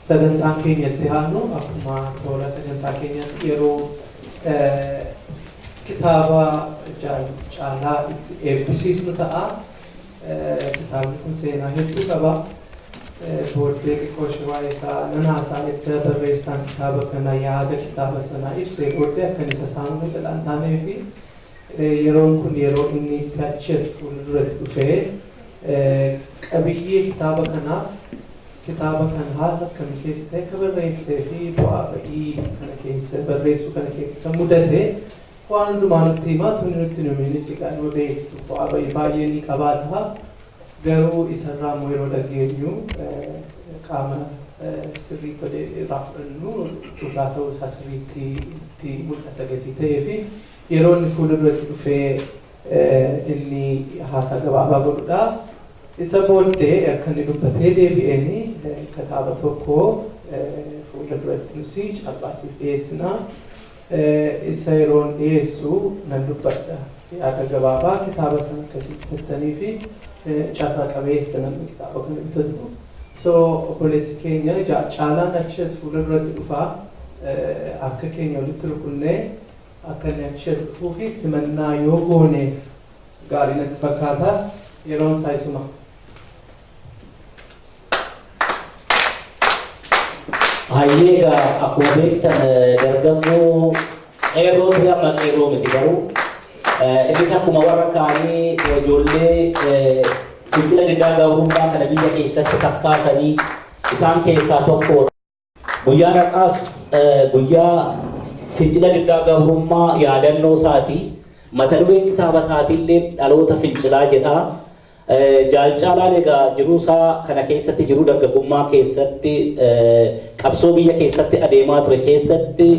sagantaan keenyatti haanu akkuma toora sagantaa keenyatti yeroo kitaaba Caalaa itti eebbisiisnu ta'a. Kitaabni kun seenaa hedduu qaba. Booddee xiqqoo shibaa isaa nan haasaa edda barreessaan kitaaba kana yaada kitaaba sanaa ibsee booddee akkan isa saamuu dhalaan taanee fi yeroon kun yeroo inni itti achi fuulduratti dhufee qabiyyee kitaaba kanaaf kitaaba kan haala akkamii keessa ta'e akka barreessee fi bu'aa ba'ii kana keessa barreessuu kana keessa mudate waan hundumaa nutti himaa tuni nutti numinis egaa beektu bu'aa ba'ii baay'ee ni qabaata. Garuu isarraa immoo yeroo dhageenyu qaama sirriitti irraa fudhannu dhugaa ta'uu isaa sirriitti itti mul'ata gatii ta'ee fi yeroo inni fuulduratti dhufee inni haasaa gabaabaa godhudha. Isa booddee akka inni dubbatee deebi'een kitaaba tokko fuulduratti nusi calqaasiif dhiyeessina. Isa yeroon dhiyeessu nan dubbadha. Yaada gabaabaa kitaaba sana akkasitti jettanii fi carraa qabeessa namni kitaaba kana bitatu. So obboleessi keenya Caalaan achis fuulduratti dhufaa akka keenya walitti rukunnee akka inni achis dhufuufi simannaa yoo gooneef gaarii natti fakkaata. Yeroon isaa isuma. Hayyeega akkuma beektan dargaggoo qeerroo ture amma qeerroo miti garuu innis akkuma warra kaanii ijoollee fincila diddaa gabrummaa kana biyya keessatti kakkaasanii isaan keessaa tokkodha. Guyyaan har'aas guyyaa fincila diddaa gabrummaa yaadannoo isaati. Mata dureen kitaaba isaatiillee dhaloota fincilaa jedha. Caalaan egaa jiruu isaa kana keessatti jiruu dargaggummaa keessatti qabsoo biyya keessatti adeemaa ture keessatti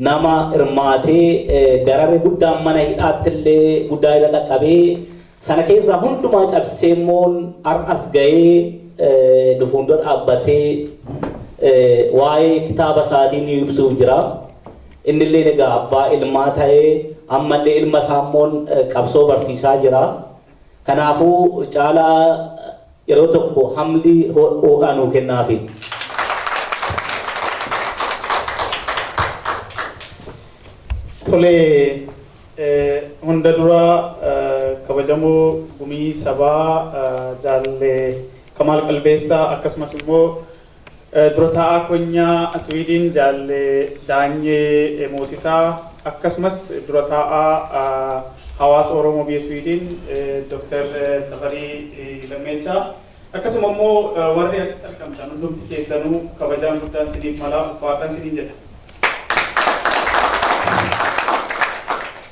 nama hirmaatee dararee guddaan mana hidhaattillee guddaa ila qaqqabee sana keessaa hundumaa cabsee immoo har'as ga'ee fuuldura dhaabbatee waa'ee kitaaba isaatii ni ibsuuf jira. Innillee egaa abbaa ilmaa ta'ee ammallee ilma isaa immoo qabsoo barsiisaa jira. Kanaafuu Caalaa yeroo tokko hamli ho'aa nuu kennaafi. Tole hunda dura kabajamoo gumii sabaa jaalle Kamaal Qalbeessaa akkasumas immoo dura taa'aa konyaa Swiidin jaalle Daanyee Moosisaa akkasumas dura taa'aa hawaasa Oromoo biyya Swiidin Dr. Tafarii Lammeechaa akkasuma immoo warri asitti argamtan hundumti keessanuu kabajaan guddaan siniif malaa ulfaadhaan siniin jedha.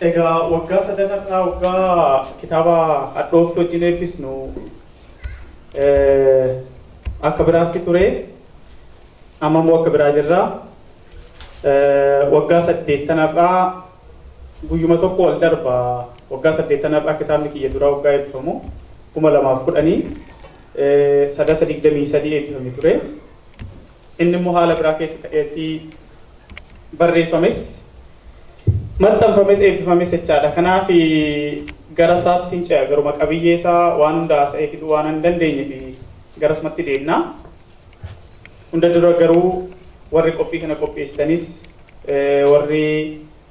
Egaa waggaa sadanarraa waggaa kitaaba hadhooftu wajjin eebbisnu akka biraatti ture amma immoo akka biraa jirra. Waggaa 8 guyyuma tokko wal darba waggaa 8 kitaabni kiyya duraa waggaa eebbifamu 2010 sadasa 23 eebbifame ture. Inni immoo haala biraa keessa ta'eetti barreeffames maxxanfames eebbifames jechaadha. Kanaaf gara isaatti hin ce'a garuma qabiyyee isaa waan hunda haasa'ee fixuu waan hin dandeenye fi garasumatti deemna. Hunda dura garuu warri qophii kana qopheessitanis warri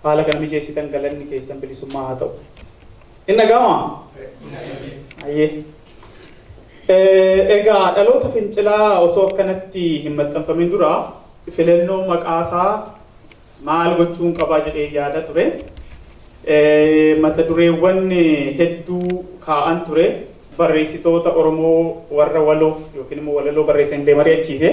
haala kana mijeessitan galanni keessan bilisummaa haa ta'u. Inni gama? Egaa dhaloota fincilaa osoo akkanatti hin maxxanfamin dura filannoo maqaasaa maal gochuun qabaa jedhee yaada ture. Mata dureewwan hedduu kaa'an ture. Barreessitoota Oromoo warra waloo yookiin immoo walaloo barreessan illee mari'achiise.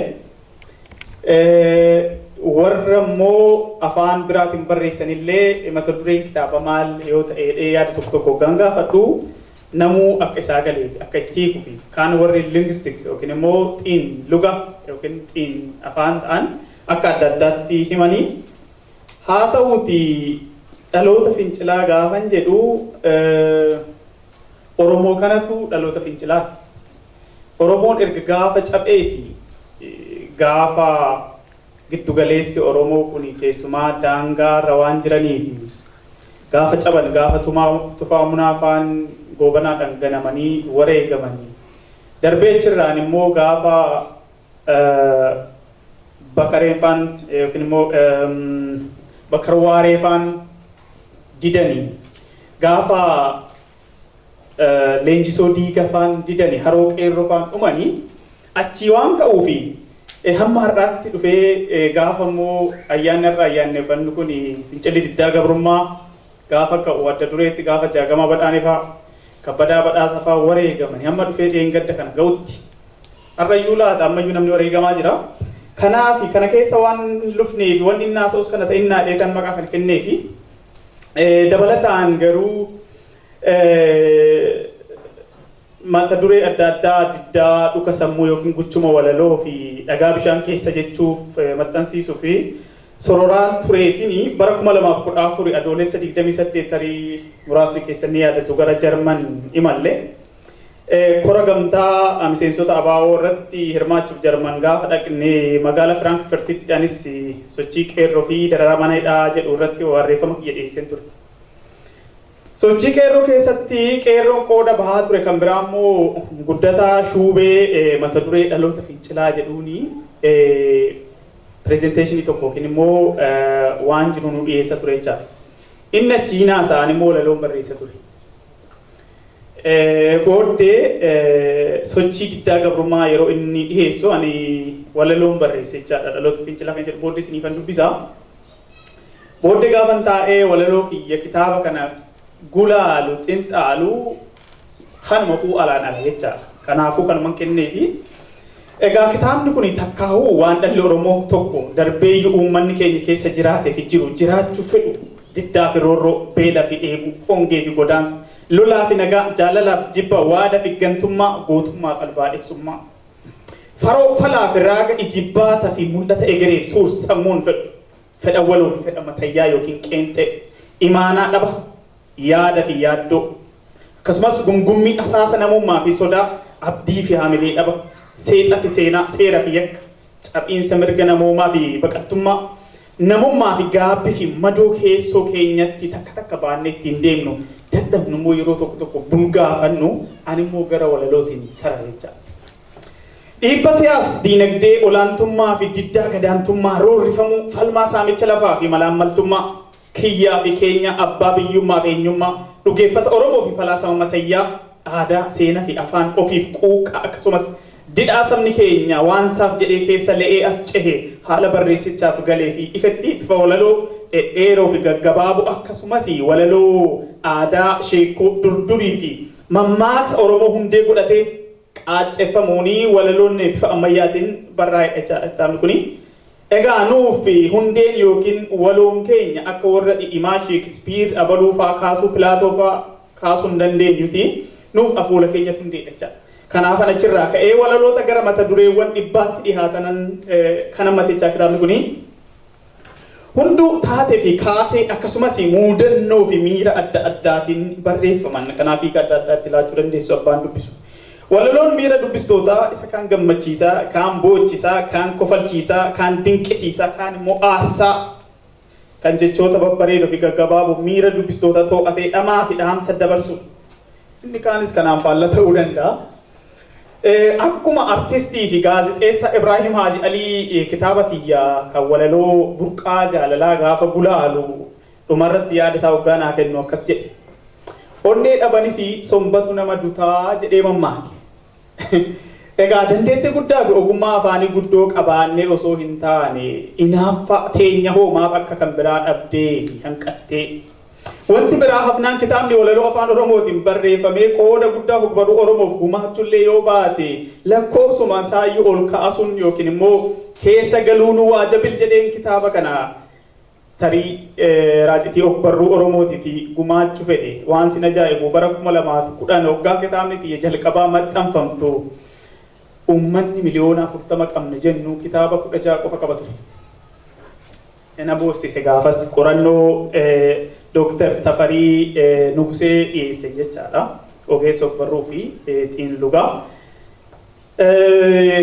Warra immoo afaan biraatiin barreessan illee mata dureen kitaaba maal yoo ta'e yaada tokko tokko gaafadhu namuu akka isaa galee akka itti hiikufi kaan warri linguistics yookiin immoo xiin luga yookiin xiin afaan ta'an akka adda addaatti himanii. Haa ta'uuti dhaloota fincilaa gaafan jedhu Oromoo kanatu dhaloota fincilaati. Oromoon erga gaafa cabeeti gaafa giddugaleessi Oromoo kun keessumaa daangaa rawaan jiraniif gaafa caban gaafa tufaa munaafaan goobanaadhaan ganamanii wareegamanii darbee jirraan immoo gaafa bakareefaan yookiin immoo bakarwaareefaan didanii gaafa leenjisoo diigafaan didanii haroo qeerroofaan dhumanii achi waan ka'uufi hamma har'aatti dhufee gaafa immoo ayyaanarra ayyaanneeffannu kun fincilli diddaa gabrummaa gaafa ka'u adda dureetti gaafa jaagamaa badhaanefaa kabbadaa badhaasafaa wareegamanii hamma dhufee dheengadda kana ga'utti har'ayyuu laata ammayyuu namni wareegamaa jira. Kanaaf kana keessa waan lufneef wanni inni haasa'us kana ta'in naadhee kan maqaa kan kenneefi dabalataan garuu mata duree adda addaa diddaa dhuka sammuu yookiin guchuma walaloo fi dhagaa bishaan keessa jechuuf maxxansiisuu fi sororaan tureetiin bara 2014 adoolessa 28 tarii muraasni keessan ni yaadatu gara Jarman imalle kora gamtaa miseensota abaawoo irratti hirmaachuuf Jarman gaafa dhaqnee magaalaa Firaankifartitti anis sochii qeerroo fi dararaa mana hidhaa jedhu irratti barreeffama kiyya dhiyeesseen ture. Sochii qeerroo keessatti qeerroon qooda bahaa ture kan biraa immoo guddataa shuubee mata duree dhaloota fincilaa jedhuuni presenteeshinii tokko yookiin immoo waan jiru nu dhiyeessa ture jechaadha. Inni achiinaa isaan immoo walaloon barreessa ture. Booddee sochii diddaa gabrummaa yeroo inni dhiyeessu ani walaloon barreessa jechaadha dhaloota fincilaa kan jedhu booddee isiniifan dubbisaa. Booddee gaafan taa'ee walaloo kiyya kitaaba kana gulaalu xinxaalu kanuma alaan ala jechaadha. Kanaafuu kanuman kenneefi egaa kitaabni kun takkaa'uu waan dhalli Oromoo tokko darbee uummanni keenya keessa jiraatee fi jiru jiraachuu fedhu diddaa fi roorroo beela fi dheebuu hongee fi godaansa lolaa fi nagaa jaalalaaf jibba waada fi gantummaa gootummaa qalbaadheessummaa faroo falaa fi raaga ijibbaata fi mul'ata egereef suur sammuun fedhu fedha waloo fi fedha matayyaa yookiin qeenxee imaanaa dhaba yaada fi yaaddoo akkasumas gungummii asaasa namummaa fi sodaa abdii fi haamilee dhaba seexa fi seenaa seera fi yakka cabbiinsa mirga namoomaa fi baqattummaa namummaa fi gaabbii fi madoo keessoo keenyatti takka takka baannee ittiin deemnu dadhabnu immoo yeroo tokko tokko bulgaafannu ani immoo gara walalootiin sararecha. Dhiibba siyaas diinagdee olaantummaa fi diddaa gadaantummaa roorrifamuu falmaa saamicha lafaa fi malaammaltummaa kiyyaa fi keenya abbaa biyyummaa fi eenyummaa dhugeeffata Oromoo fi falaasama matayyaa aadaa seenaa fi afaan ofiif quuqaa akkasumas didhaa sabni keenya waan saaf jedhee keessa le'ee as cehe haala barreessichaaf galee fi ifatti bifa walaloo dheeroo fi gaggabaaboo akkasumas walaloo aadaa sheekoo durdurii fi mammaaksa Oromoo hundee godhatee qaaceffamuunii walaloon bifa ammayyaatiin barraa'e jechaadha kuni. Egaa nuuf hundeen yookiin waloon keenya akka warra dhidhimaa Sheekispiir abaluu fa'aa kaasuu Pilaatoo fa'aa kaasuu hin dandeenyuti nuuf afuula keenya hundeedha jechaadha. Kanaaf achirraa ka'ee walaloota gara mata dureewwan dhibbaatti dhihaatanan kana matichaa kitaabni kuni hunduu taatee fi kaatee akkasumas muudannoo fi miira adda addaatiin barreeffaman kanaaf hiika adda addaatti laachuu dandeessu abbaan dubbisu. Walaloon miira dubbistootaa isa kaan gammachiisaa, kaan boochisaa, kaan kofalchiisaa, kaan dinqisiisaa, kaan immoo aarsaa kan jechoota babbareedoo fi gaggabaaboo miira dubbistoota to'atee dhamaa fi dhaamsa dabarsu. Inni kaanis kanaan faallaa ta'uu danda'a. Akkuma artistii fi gaazexeessa Ibraahim Haaji Alii kitaaba tiyyaa kan walaloo burqaa jaalalaa gaafa gulaalu dhumarratti yaada isaa waggaa naa kennu akkas jedhe. Onnee dhabanis sombatu nama dutaa jedhee mammaake. Egaa dandeettii guddaa fi ogummaa afaanii guddoo qabaannee osoo hin taane inaaffa teenya hoo maaf akka kan biraa dhabdee fi hanqattee. Wanti biraa hafnaan kitaabni walaloo afaan Oromootiin barreeffamee qooda guddaa hubbaruu Oromoof gumaachullee yoo baate lakkoofsuma saayyuu ol kaasuun yookiin immoo keessa galuun waajabil jedheen kitaaba kana tarii raacitii ogbarruu Oromootii fi gumaachuu fedhe waan sin ajaa'ibu bara 2010 waggaa kitaabni tiyya jalqabaa maxxanfamtu uummanni miliyoona 40 qabna jennu kitaaba 16 qofa qaba ture. Ena boossise gaafas qorannoo Dr. Tafarii Nugusee dhiyeesse jechaadha. Ogeessa ogbarruu fi xiinxalaa.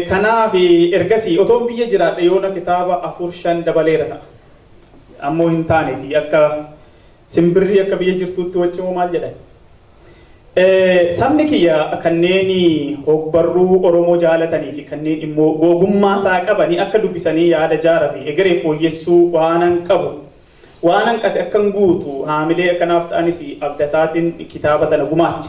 Kanaaf ergasii otoon biyya jiraadhe yoona kitaaba 4-5 dabaleera ta'a. Ammoo hin taaneeti akka simbirri akka biyya jirtuutti waccimoo maal jedhan. Sabni kiyya kanneen hogbarruu Oromoo jaalatanii fi kanneen immoo ogummaa isaa qabanii akka dubbisanii yaada jaaraa fi egeree fooyyessuu waanan qabu waanan qate akkan guutu haamilee akkanaaf ta'anis abdataatiin kitaaba tana gumaache.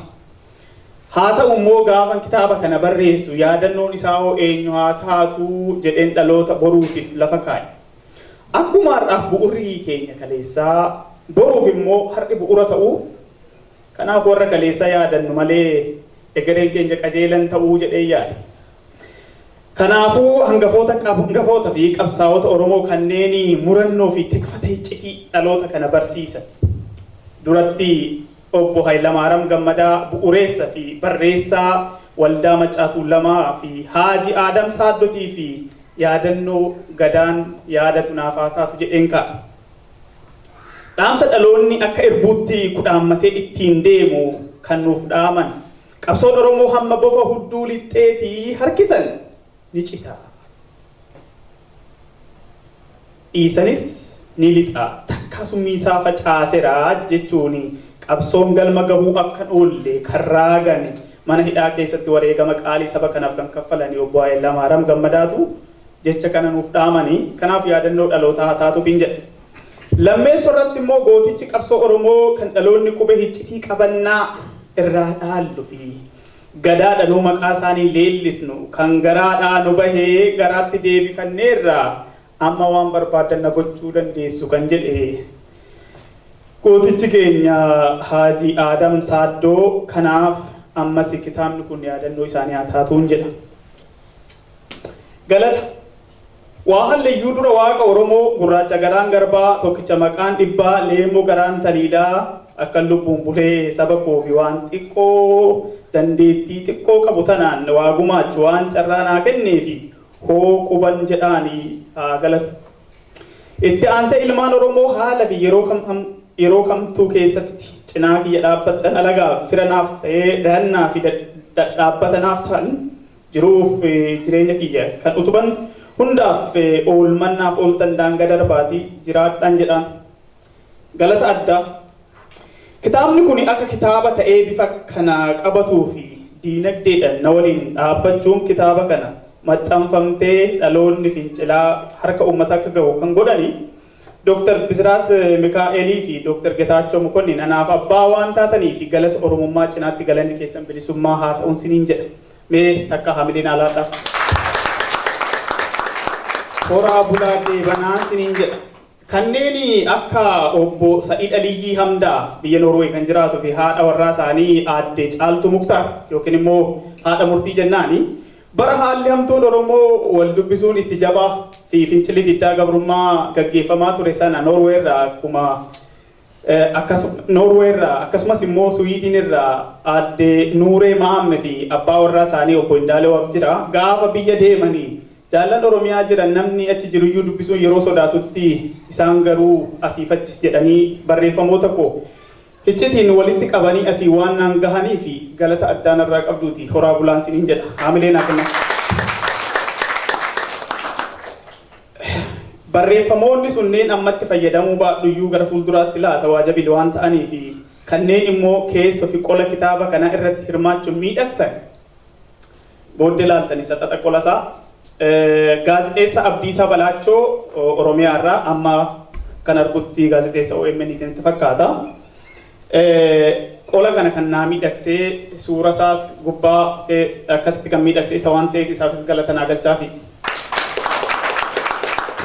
Haa ta'u immoo gaafan kitaaba kana barreessu yaadannoon isaa hoo eenyu haa taatu jedheen dhaloota boruutiif lafa kaa'e. Akkuma har'aaf bu'urri keenya kaleessaa boruuf immoo har'i bu'ura ta'uu kanaaf warra kaleessa yaadannu malee egereen keenya qajeelan ta'uu jedhee yaada. Kanaafuu hangafoota fi qabsaa'ota Oromoo kanneen murannoo fi tikfata iccitii dhaloota kana barsiisan duratti obbo Hayiluu Gammadaa bu'uureessa fi barreessaa waldaa Maccaatuu Lamaa fi Haaji Aadam Saaddotii fi yaadannoo gadaan yaadatu naafaa taatu jedheen ka'a. Dhaamsa dhaloonni akka irbuutti kudhaammatee ittiin deemu kan nuuf dhaaman qabsoon Oromoo hamma bofa hudduu lixxeetii harkisan ni cita. Dhiisanis ni lixa takka summiisaa facaaseraa jechuun qabsoon galma gahuu akka oolle kan raagan mana hidhaa keessatti wareegama qaalii saba kanaaf kan kaffalanii obbo Hayiluu Gammadaatu jecha kana nuuf dhaamanii kanaaf yaadannoo dhalootaa haa taatuuf hin jedhe. Lammeessoo irratti immoo gootichi qabsoo Oromoo kan dhaloonni qubee iccitii qabannaa irraa dhaallu fi gadaadhanuu maqaa isaanii leellisnu kan garaadhaa nu bahee garaatti deebifanneerraa amma waan barbaadan na gochuu dandeessu kan jedhe gootichi keenya Haaji Aadam Saaddoo. Kanaaf ammas kitaabni kun yaadannoo isaanii haa taatuun jedha. Galata waa halleeyyuu dura waaqa Oromoo gurraacha garaan garbaa tokkicha maqaan dhibbaa leemmoo garaan taliilaa akka lubbuun bulee saba koo fi waan xiqqoo dandeettii xiqqoo qabu tanaan waa gumaachu waan carraa naa kennee fi hoo quban jedhaanii haa galatu. Itti aansee ilmaan Oromoo haala fi yeroo kamtuu keessatti cinaa kiyya dhaabbattan alagaaf firanaaf ta'ee dahannaa fi dhaabbatanaaf ta'an jiruuf jireenya kiyya kan utuban hundaaf oolmannaaf ooltan daangaa darbaatii jiraadhaan jedhaan. Galata addaa. Kitaabni kun akka kitaaba ta'ee bifa kana qabatuu fi diinagdeedhaan na waliin dhaabbachuun kitaaba kana maxxanfamtee dhaloonni fincilaa harka uummata akka gahu kan godhani Dr. Bisiraat Mikaa'elii fi Dr. Getaachoo Mukonnin anaaf abbaa waan taatanii fi galata Oromummaa cinaatti galanni keessan bilisummaa haa ta'uun siniin jedha. Mee takka haamileen alaadhaaf. Horaa bulaa deebanaa siniin jedha. Kanneen akka obbo Sa'id Aliyyii Hamdaa biyya Noorwee kan jiraatu fi haadha warraa isaanii aadde Caaltuu Muktaar yookiin immoo haadha murtii jennaani bara haalli hamtuun Oromoo wal dubbisuun itti jabaa fi fincilli diddaa gabrummaa gaggeeffamaa ture sana Noorweerraa akkasumas immoo Suwiidinirraa aadde Nuuree Maamme fi abbaa warraa isaanii obbo Indaalee Waqjiraa gaafa biyya deemanii jaallan Oromiyaa jiran namni achi jiruyyuu dubbisuun yeroo sodaatutti isaan garuu asiif achis jedhanii barreeffamoota koo iccitiin walitti qabanii asii waan naan gahanii fi galata addaan irraa qabduuti horaa bulaan siniin jedha. Haamileen akkana. Barreeffamoonni sunneen ammatti fayyadamuu baadhuyyuu gara fuulduraatti laata waajabil waan ta'anii fi kanneen immoo keessoo fi qola kitaaba kana irratti hirmaachuun miidhagsan booddee laaltanii saxaxa qolasaa. Gaazexeessa Abdiisaa Balaachoo Oromiyaa irraa amma kan argutti gaazexeessa OMN itti fakkaata. Qola kana kan naa miidhagsee suura isaas gubbaa akkasitti kan miidhagsee isa waan ta'eef isaafis galata naa galchaafi.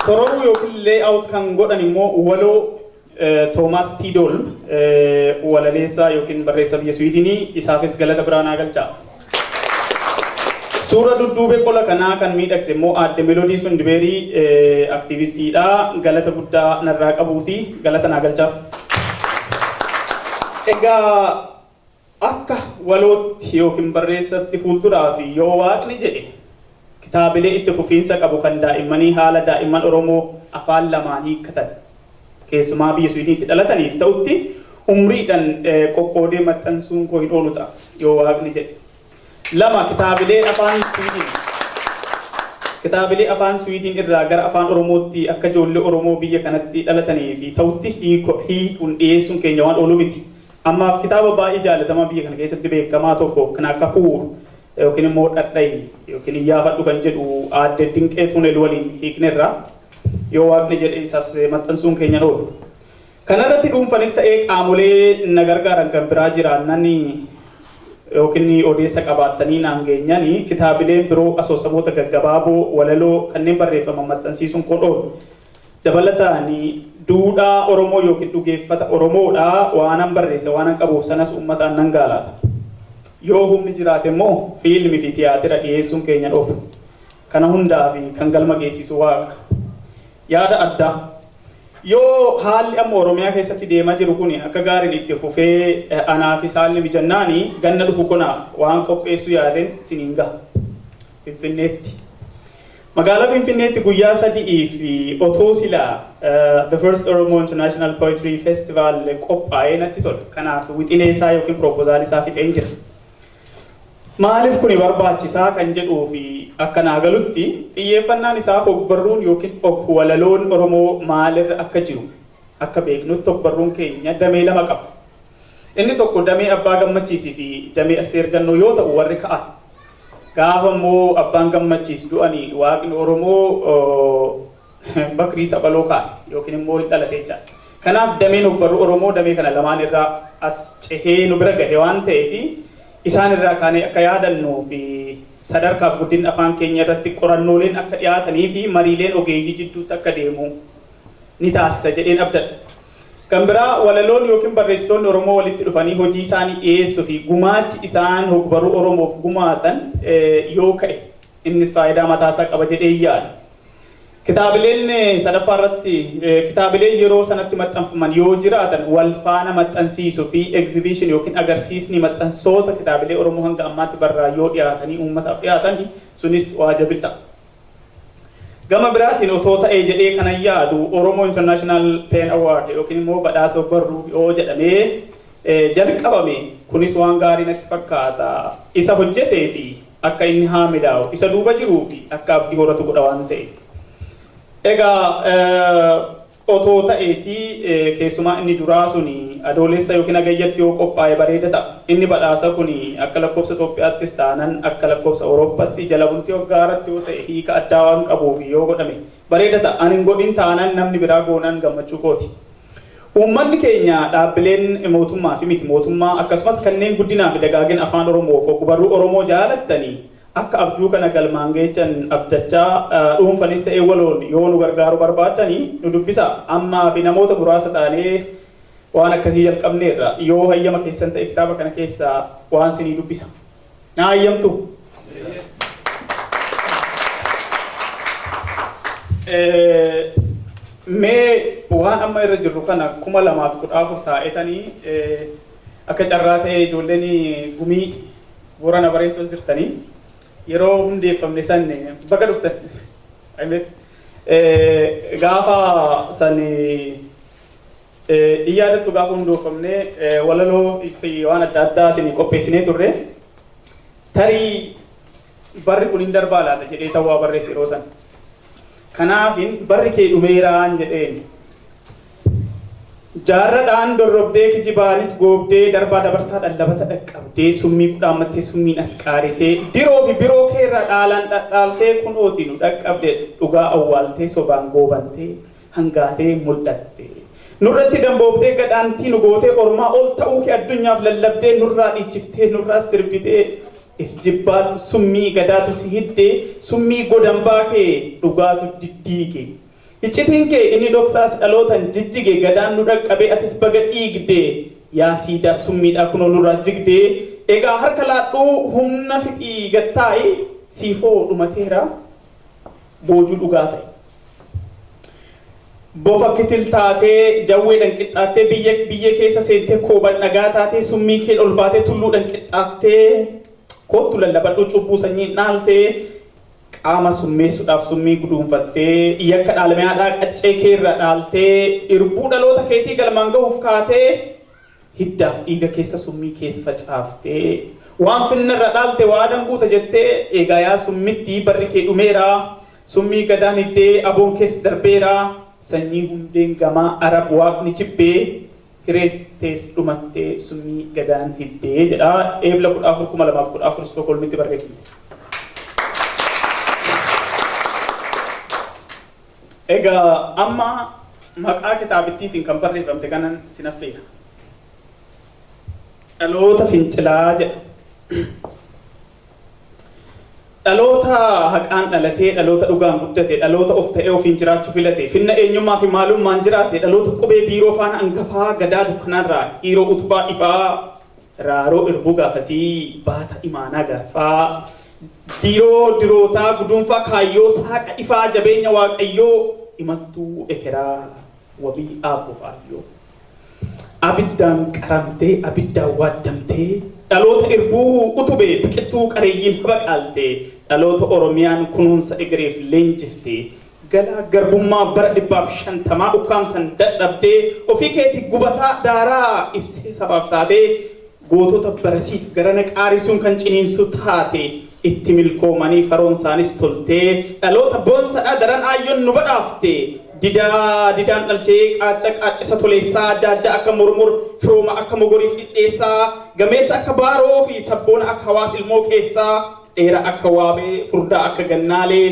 Sororuu yookiin layout kan godhan immoo waloo Toomaas Tiidool walaleessaa yookiin barreessa biyya Suwiidinii isaafis galata biraa naa galchaa. Suura dudduubee qola kanaa kan miidhagse immoo aadde Meelodii Sundibeerii aktiivistiidha. Galata guddaa narraa qabuuti galata naa galchaaf. Egaa akka walootti yookiin barreessatti fuulduraa fi yoo waaqni jedhe kitaabilee itti fufiinsa qabu kan daa'immanii haala daa'imman Oromoo afaan lamaan hiikkatan keessumaa biyya Suwiidiniitti dhalataniif ta'utti umriidhaan qoqqoodee maxxansuun koo hin oolu ta'a yoo waaqni jedhe. Lama kitaabilee afaan Suwiidin irraa gara afaan Oromootti akka ijoollee Oromoo biyya kanatti dhalatanii fi ta'utti hiikuun dhiyeessuun keenya waan oolu miti. Ammaaf kitaaba baay'ee jaalatamaa biyya kana keessatti beekamaa tokko kan akka Huur yookiin immoo Dhadha'i yookiin Iyyaafadhu kan jedhu Aadde Dinqee Tuneel waliin hiiknerra yoo Waaqni jedhe isas maxxansuun keenya oolu. Kanarratti dhuunfanis ta'ee qaamolee na gargaaran kan biraa jiraannani yookiin odeessa qabaattanii naan geenyanii kitaabileen biroo asoosamoota gaggabaaboo walaloo kanneen barreeffaman maxxansiisuun qodhoon dabalataan duudhaa Oromoo yookiin dhugeeffata Oromoodhaa waanan barreessa waanan qabuuf sanas uummataan nan gaalaata. Yoo humni jiraate immoo fiilmii fi tiyaatira dhiyeessuun keenya dhoobu. Kana hundaa fi kan galma geessisu Waaqa. Yaada addaa. Yoo haalli amma Oromiyaa keessatti deemaa jiru kun akka gaariin itti fufee anaa fi saalli mijannaanii ganna dhufu kuna waan qopheessu yaaden siniin gaha. Finfinneetti. Magaalaa Finfinneetti guyyaa 3 fi otoo silaa the first Oromo International Poetry Festival qophaa'ee natti tola. Kanaaf wixinee isaa yookiin proposal isaa fixeen jira. Maaliif kuni barbaachisaa kan jedhuu fi akka naagalutti xiyyeeffannaan isaa ogbarruun yookiin walaloon Oromoo maalirra akka jiru akka beeknutti ogbarruun keenya damee lama qaba. Inni tokko damee Abbaa Gammachiisii fi damee Asteer Gannoo yoo ta'u warri ka'an. Gaafa immoo Abbaan Gammachiis du'anii Waaqni Oromoo bakrii sabaloo kaase yookiin immoo hin dhalatee jira. Kanaaf dameen ogbarruu Oromoo damee kana lamaan irraa as cehee nu bira gahe waan ta'eef isaan irraa kaanee akka yaadannuu fi sadarkaaf guddina afaan keenya irratti qorannooleen akka dhiyaatanii fi mariileen ogeeyyii jidduutti akka deemu ni taasisa jedheen abdadha. Kan biraa walaloon yookiin barreessitoonni Oromoo walitti dhufanii hojii isaanii dhiyeessuu fi gumaachi isaan ogbarruu Oromoof gumaatan yoo ka'e innis faayidaa mataasaa qaba jedhee yaada. Kitaabileen sadaffaa irratti kitaabileen yeroo sanatti maxxanfaman yoo jiraatan wal faana maxxansiisuu fi exhibition yookiin agarsiisni maxxansoota kitaabilee Oromoo hanga ammaatti barraa yoo dhiyaatanii uummataaf dhiyaatan sunis waajiba. Gama biraatiin otoo ta'ee jedhee kana yaadu Oromo International Pen Award yookiin immoo badhaasa ogbarruu yoo jedhamee jalqabame kunis waan gaarii natti fakkaata. Isa hojjetee fi akka inni haamilaa'u isa duuba jiruu fi akka abdii horatu godha waan ta'eef. Egaa otoo ta'eetii keessumaa inni duraa suni adoolessa yookiin agayyatti yoo qophaa'e bareeda ta'a. Inni badhaasa kuni akka lakkoofsa Itoophiyaattis taanan akka lakkoofsa Awurooppaatti jala bultii waggaarratti yoo ta'e hiika addaa waan qabuuf yoo godhame bareeda ta'a. Ani hin godhin taanan namni biraa goonan gammachuu kooti. Uummanni keenya dhaabbileen mootummaa fi miti mootummaa akkasumas kanneen guddinaa fi dagaagina afaan Oromoof ogbarruu Oromoo jaalattanii akka abjuu kana galmaan geechan abdachaa dhuunfanis ta'ee waloon yoo nu gargaaru barbaadanii nu dubbisa. Ammaa fi namoota muraasa taanee waan akkasii jalqabneerra yoo hayyama keessan ta'e kitaaba kana keessaa waan sinii dubbisa. Na hayyamtu. Mee waan amma irra jirru kana 2014 taa'etanii akka carraa ta'ee ijoolleen gumii Boorana Bareentoo jirtanii yeroo hundeeffamne san baga dhuftan gaafa san iyyaadatu gaafa hundeeffamne walaloo fi waan adda addaa isin qopheessinee turre tarii barri kun hin darbaa laata jedhee ta'uu barreesse yeroo san. Kanaafin barri kee dhumeeraan jedheen jaarradhaan dorrobdee kijibaanis goobdee darbaa dabarsaa dhallabata dhaqqabdee summii kudhaammattee summiin as qaaritee diroo fi biroo keerra dhaalaan dhadhaaltee kunooti nu dhaqqabde dhugaa awwaaltee sobaan goobantee hangaatee mul'atte nurratti damboobdee gadhaantii nu gootee ormaa ol ta'uu kee addunyaaf lallabdee nurraa dhiichiftee nurraa sirbitee if jibbaatu summii gadaatu si hiddee summii godambaa kee dhugaatu diddiige. Iccitiin kee inni dhoksaas dhalootan jijjige gadaan nu dhaqqabee atis baga dhiigdee yaa siidaa summiidhaa kunoo nurraa jigdee egaa harka laadhuu humna fixii gattaa'i siifoo dhumateera boojuu dhugaa ta'e. Bofa kitil taatee jawweedhaan qixxaattee biyya keessa seentee kooban dhagaa taatee summii kee ol baatee tulluudhaan qixxaattee kootu lallabadhuu cubbuu sanyiin dhaaltee qaama summeessuudhaaf summii guduunfattee yakka dhaalmeedhaa qaccee keerra dhaaltee irbuu dhaloota keetii galmaan gahuuf kaatee hiddaaf dhiiga keessa summii keessa facaaftee waan finnarra dhaalte waadan guuta jettee egaa yaa summitti barri kee dhumeera summii gadaan hiddee aboon keessa darbeera sanyii hundeen gamaa arab waaqni jibbee hireestees dhumattee summii gadaan hiddee jedha eebla 14,2014 Stookholmitti barreeffame. Egaa amma maqaa kitaabittiitiin kan barreeffamte kanan sinaffeera. Dhaloota fincilaa jedha. Dhaloota haqaan dhalatee, dhaloota dhugaan guddate, dhaloota of ta'ee ofiin jiraachuu filate, finna eenyummaa fi maalummaan jiraate, dhaloota qubee biiroo faana hangafaa gadaa dukkanarraa hiiroo utubaa ifaa raaroo irbuu gaafasii baata imaanaa gaafaa diiroo dirootaa guduunfaa kaayyoo saaqa ifaa jabeenya waaqayyoo imaltuu ekeraa wabii aabbofaayyoo abiddaan qaramtee abiddaan waaddamtee dhaloota irbuu utubee biqiltuu qareeyyiin habaqaaltee dhaloota oromiyaan kunuunsa egereef leenjiftee galaa garbummaa bara 150 ukkaamsan dadhabdee ofii keetii gubataa daaraa ibsee sabaaf taatee gootota barasiif garana qaarisuun kan ciniinsu taate itti milkoomanii faroon isaanis toltee dhaloota boonsadhaa daran aayyoon nu badhaafte didaan dhalchee qaacisa toleessaa jaajja akka murmur firooma akka mogoriif dhidheessaa gameessa akka baaroo fi sabboona akka hawaas ilmoo keessaa dheera akka waabee furdaa akka gannaalee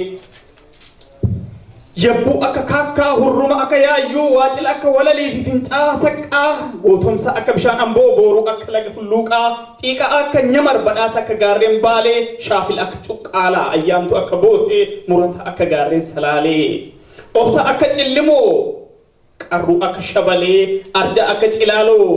yabbuu akka kaakkaa hurruma akka yaayyuu waacila akka walalii fi fincaa saqqaa gootomsa akka bishaan amboo booruu akka laga hulluuqaa xiiqa akka nyamar badhaasa akka gaarreen baalee shaafil akka cuqqaalaa ayyaamtu akka boosee murata akka gaarreen salaalee obsa akka cillimoo qarruu akka shabalee arja akka cilaaloo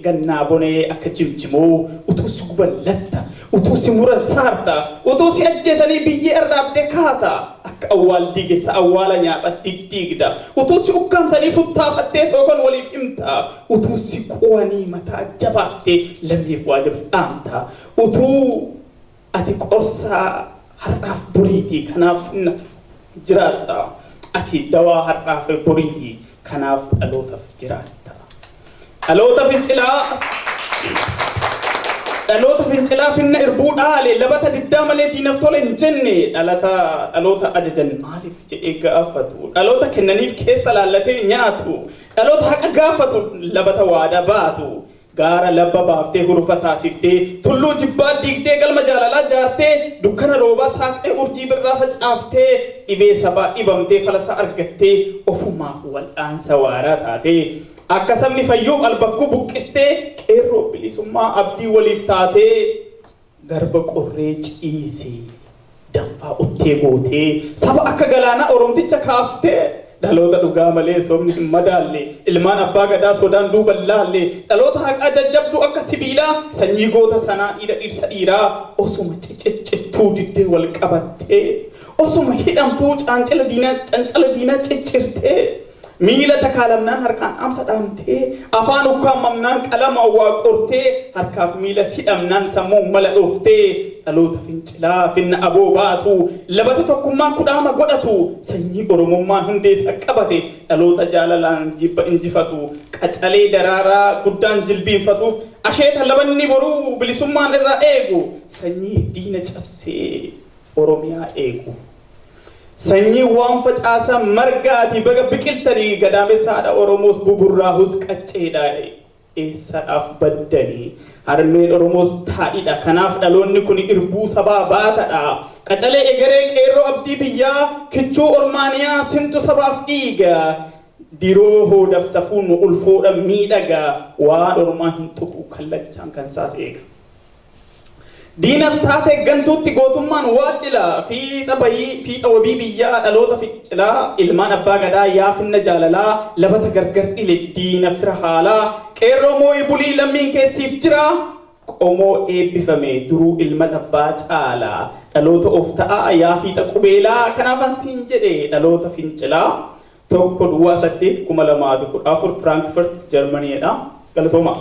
gannaa bonee akka jimjimoo utuu si guballatta utuu si muran saarta utuu si ajjeesanii biyyee irraabdee kaata akka awwaal diigessa awwaala nyaapha diddiigda utuu si ukkaamsanii futtaafattee sookon waliif himta utuu si quwanii mataa jabaattee lammiif waajib dhaamta utuu ati qorsaa har'aaf boriitii kanaaf jiraatta ati dawaa har'aaf boriitii kanaaf dhalootaaf jiraatta. Dhaloota fincilaa finna irbuu dhaale labata diddaa malee diinaf tole hin jenne dhaloota ajajan maaliif jedhee gaafatu dhaloota kennaniif keessa laallatee nyaatu dhaloota haqa gaafatu labata waadaa baatu gaara labba baaftee hurufa taasiftee tulluu jibbaa diigdee galma jaalalaa jaartee dukkana roobaa saaqee urjii birraa facaaftee dhibee sabaa dhibamtee falasa argattee ofumaaf wal'aansa waaraa taatee akka sabni fayyuu albakkuu buqqistee qeerroo bilisummaa abdii waliif taatee garba qorree ciisee danfaa uttee gootee saba akka galaanaa oromticha kaaftee dhaloota dhugaa malee somni hin madaalle ilmaan abbaa gadaa sodaan duuban laalle dhaloota haqaa jajjabduu akka sibiilaa sanyii goota sanaa dhirsa dhiiraa osuma ciccittuu diddee wal qabattee osuma hidhamtuu cancala diinaa ciccirtee miila takaalamnaan harkaan amsa dhaamtee afaan ukkaamamnaan qalama waa qortee harkaaf miila sidhamnaan sammuu mala dhooftee dhaloota fincilaa finna aboo baatu labata tokkummaan kudhaama godhatu sanyii oromummaan hundeessa qabate dhaloota jaalalaan jibba injifatu qacalee daraaraa guddaan jilbiinfatu asheeta labanni boruu bilisummaan irraa eegu sanyii diina cabsee oromiyaa eegu. Sanyii waan facaasaa margaati baga biqiltanii gadaamessaadha Oromoos buburraa husqacceedha eessaadhaaf baddanii harmeen Oromoos taa'idha kanaaf dhaloonni kun irbuu sabaa baatadha qacalee egeree qeerroo abdii biyyaa kichuu ormaaniyaa sintu sabaaf dhiiga diroo hoodaf safuun ulfoodha miidhaga waan Oromaa hin tuqu kallachaan kan saas eega. Diinas taate gantuutti gootummaan waajjila fiixa wabii biyyaa dhaloota fincilaa ilmaan abbaa gadaa yaafinna jaalalaa labata gargar dhile diina fira haalaa qeerroo moo'ii bulii lammiin keessiif jira qomoo eebbifame duruu ilma abbaa caalaa dhaloota of ta'aa yaafiixa qubeelaa kanaafan siin jedhe dhaloota fincilaa 1/8/2014 Frankfurt Germany'dha galatooma.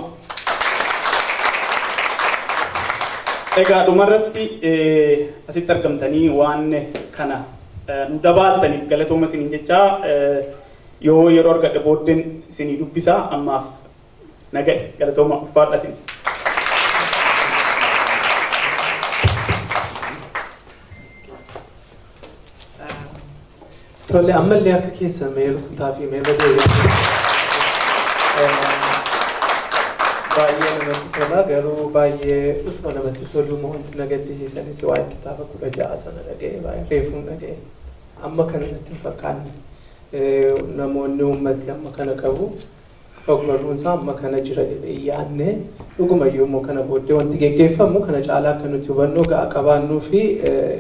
Egaa dhumarratti asitti argamtanii waan kana nu dabaaltaniif galatooma isiniin jechaa yoo yeroo argadhe booddeen isinii dubbisaa ammaaf naga'e galatooma ulfaadha isinis. Tole ammallee akka keessa mee rukutaa fi mee badee baay'ee namatti tola garuu baay'ee utuma namatti tolu wanti na gaddisiisanis waa'ee kitaaba 16 sana dhaga'e baay'ee reefuun dhaga'e amma kana natti hin fakkaanne namoonni uummati amma kana qabu ogbarruunsaa amma kana jira jedhee yaadne dhugumayyuu immoo kana booddee wanti geggeeffamu kana caalaa akka nuti hubannoo ga'a qabaannuu fi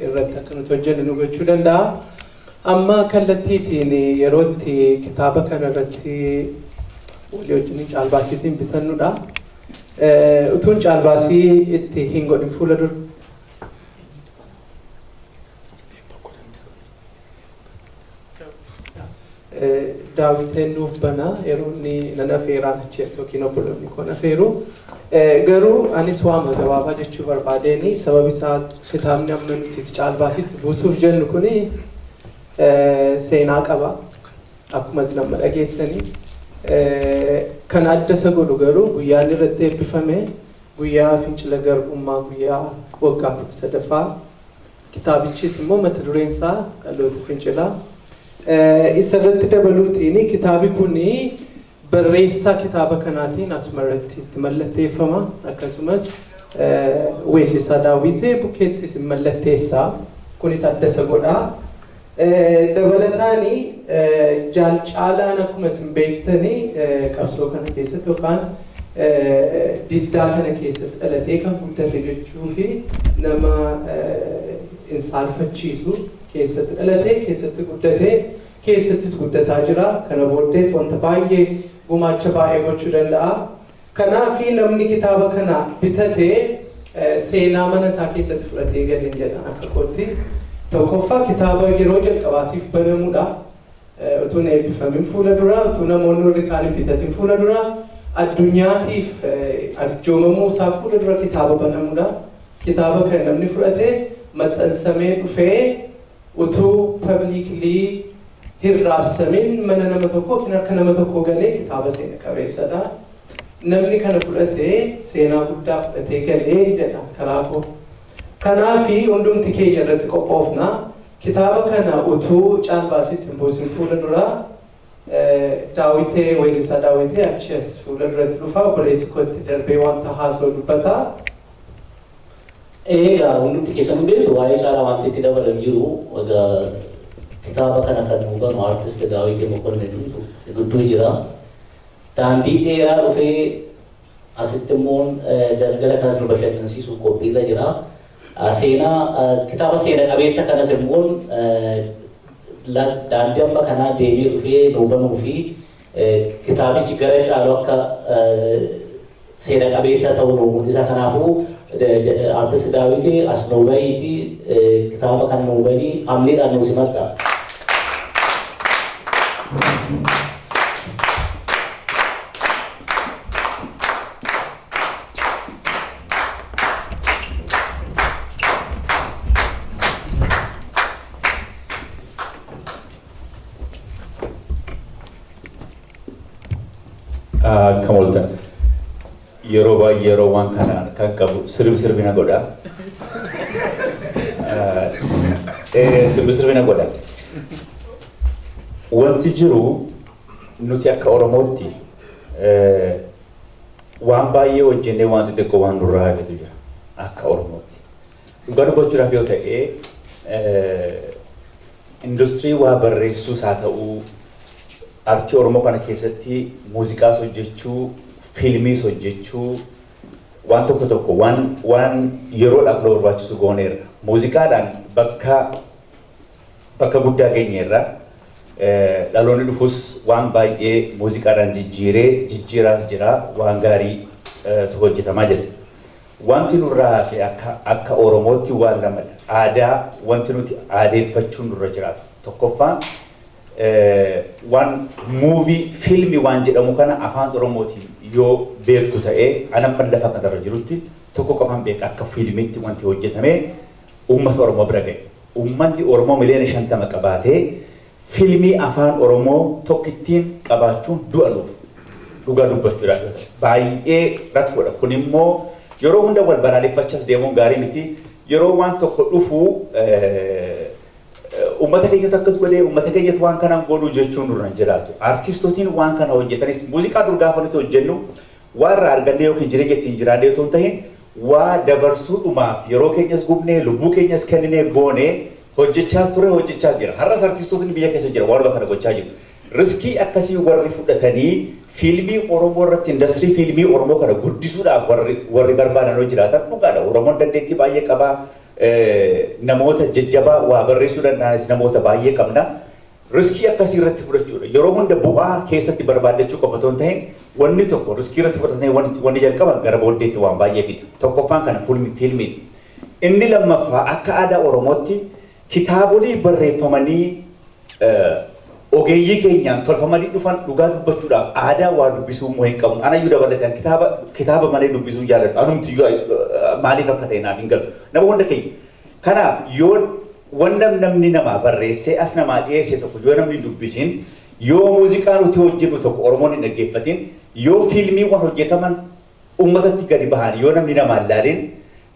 irratti akka nuti hojjennu nu gochuu danda'a. Amma kallattiitiin yerootti kitaaba kana irratti walii wajjin caalbaasiitiin bitannudha. Utuun caalbaasii itti hin godhin fuula dura. Daawiteen nuuf bana yeroo inni nan afeeraan achi yookiin obboloonni kun afeeru. Garuu anis waama gabaabaa jechuu barbaadeeni sababi isaa kitaabni amma nuti caalbaasiitti buusuuf jennu kuni seenaa qaba akkuma isin dhageessanii kan adda isa godhu garuu guyyaan irratti eebbifame guyyaa fincila garbummaa guyyaa waggaa 3ffaa kitaabichis immoo mata dureen isaa dhaloota fincilaa isa irratti dabaluutiin kitaabi kuni barreessaa kitaaba kanaatiin asuma irratti itti mallatteeffama akkasumas weellisaa daawwitee bukkeettis mallatteessaa kunis adda isa godhaa. Dabalataani Caalaan akkuma isin beektanii qabsoo kana keessatti yookaan diddaa kana keessatti dhalatee kan guddate jechuu fi nama insaalfachiisu keessatti dhalatee keessatti guddatee keessattis guddataa jira. Kana booddees wanta baay'ee gumaacha baay'ee gochuu danda'a. Kanaaf namni kitaaba kana bitatee seenaa mana isaa keessatti fudhatee galeen jedhan akka kootti. Tokkoffaa kitaaba yeroo jalqabaatiif banamuudha. Utuu eebbifamin fuula dura, utuu namoonni warri kaan hin bitatin fuula dura, addunyaatiif arjoomamuu isaa fuula dura kitaaba banamuudha. Kitaaba kan namni fudhatee maxxansamee dhufee utuu pabliikilii hin raabsamin mana nama tokkoo yookiin harka nama tokkoo galee kitaaba seena qabeessadha. Namni kana fudhatee seenaa guddaa fudhatee galee jedha karaa koo. Kanaafi hundumti keenya irratti qophoofna kitaaba kana utuu caalbaasiitti hin buusin fuula dura daawwitee weellisaa daawwitee achis fuula duratti dhufa obboleessi kootti darbee wanta haasa'u dubbata. Egaa hundumti keessan beektu waa'ee Caalaa wanti itti dabalan jiru kitaaba kana kan hubanu artist Daawitee Mokonnin gidduu jira. Daandii dheeraa dhufee asitti immoo galgala kanas nu bashannansiisuuf qophiirra jira. Kitaaba seena qabeessa kanas immoo daandii amma kanaa deebi'ee dhufee nu hubanuu fi kitaabichi gara caalu akka seena qabeessa ta'uu nu mul'isa. Kanaafuu artist Daawitee as nu bahiiti kitaaba kana nu bahanii amniidhaan nu simadha. Kamolta yeroo waan kanaan kan qabu sirbina godha. Sirbina godha. Wanti jiru nuti akka Oromootti waan baay'ee hojjennee wanti xiqqoo waan nurraa hafetu jira akka Oromootti. Dhugaa dubbachuudhaaf yoo ta'e industirii waa barreessuus haa ta'uu artii Oromoo kana keessatti muuziqaas hojjechuu, fiilmiis hojjechuu, waan tokko waan yeroodhaaf nu barbaachisu gooneerra. Muuziqaadhaan bakka guddaa geenyeerra. Dhaloonni dhufus waan baay'ee muuziqaadhaan jijjiiraas jira, waan gaarii hojjetamaa jira. Wanti nurraa hafe akka Oromootti waan lamadha. Aadaa wanti nuti aadeeffachuun nurra jiraatu. Tokkoffaan waan muuvii fiilmii waan jedhamu kana afaan Oromootiin yoo beektu ta'ee anamman lafa kanarra jirutti tokko qofaan beeka akka fiilmiitti wanti hojjetamee uummata Oromoo bira ga'e. Uummanni Oromoo miliyoona 50 qabaatee fiilmii afaan Oromoo tokkittiin qabaachuun du'a nuuf dhugaa dubbachuudhaaf baay'ee rakkoodha. Kun immoo yeroo hunda wal balaaleffachaas deemuun gaarii miti. Yeroo waan tokko dhufuu ummata keenyatu akkas godhee ummata keenyatu waan kanaan godhuu jechuun nurra hin jiraatu. Artiistootiin waan kana hojjetanis muuziqaa dur gaafa nuti hojjennu warra arganne yookiin jireenya ittiin jiraannee otoo hin tahin waa dabarsuudhumaaf yeroo keenyas gubnee lubbuu keenyas kenninee goonee hojjechaas ture hojjechaas jira. Har'as artistootni biyya keessa jira waan kana gochaa jiru. Riskii akkasii warri fudhatanii fiilmii Oromoo irratti industirii fiilmii Oromoo kana guddisuudhaaf warri barbaadan yoo jiraatan dhugaadha. Oromoon dandeettii baay'ee qaba. Namoota jajjabaa waa barreessuu danda'anis namoota baay'ee qabna. Riskii akkasii irratti fudhachuudha. Yeroo hunda bu'aa keessatti barbaadachuu qofa otoo hin tahin wanni tokko riskii irratti fudhatanii wanni jalqaban gara booddeetti waan baay'ee fida. Tokkoffaan kana fiilmii. Inni lammaffaa akka aadaa Oromootti kitaabolee barreeffamanii ogeeyyii keenyaan tolfamanii dhufan dhugaa dubbachuudhaaf aadaa waa dubbisuu immoo hin qabu. Anayyuu dabalataan kitaaba malee dubbisuu jaalladhu. Anumti maaliif akka ta'e naaf hin galu. Nama hunda keenya. Kanaaf yoo wanta namni namaa barreessee as namaa dhiyeesse tokko yoo namni dubbisin yoo muuziqaa nuti hojjennu tokko Oromoon hin dhaggeeffatin yoo fiilmiiwwan hojjetaman uummatatti gadi bahan yoo namni namaa ilaalin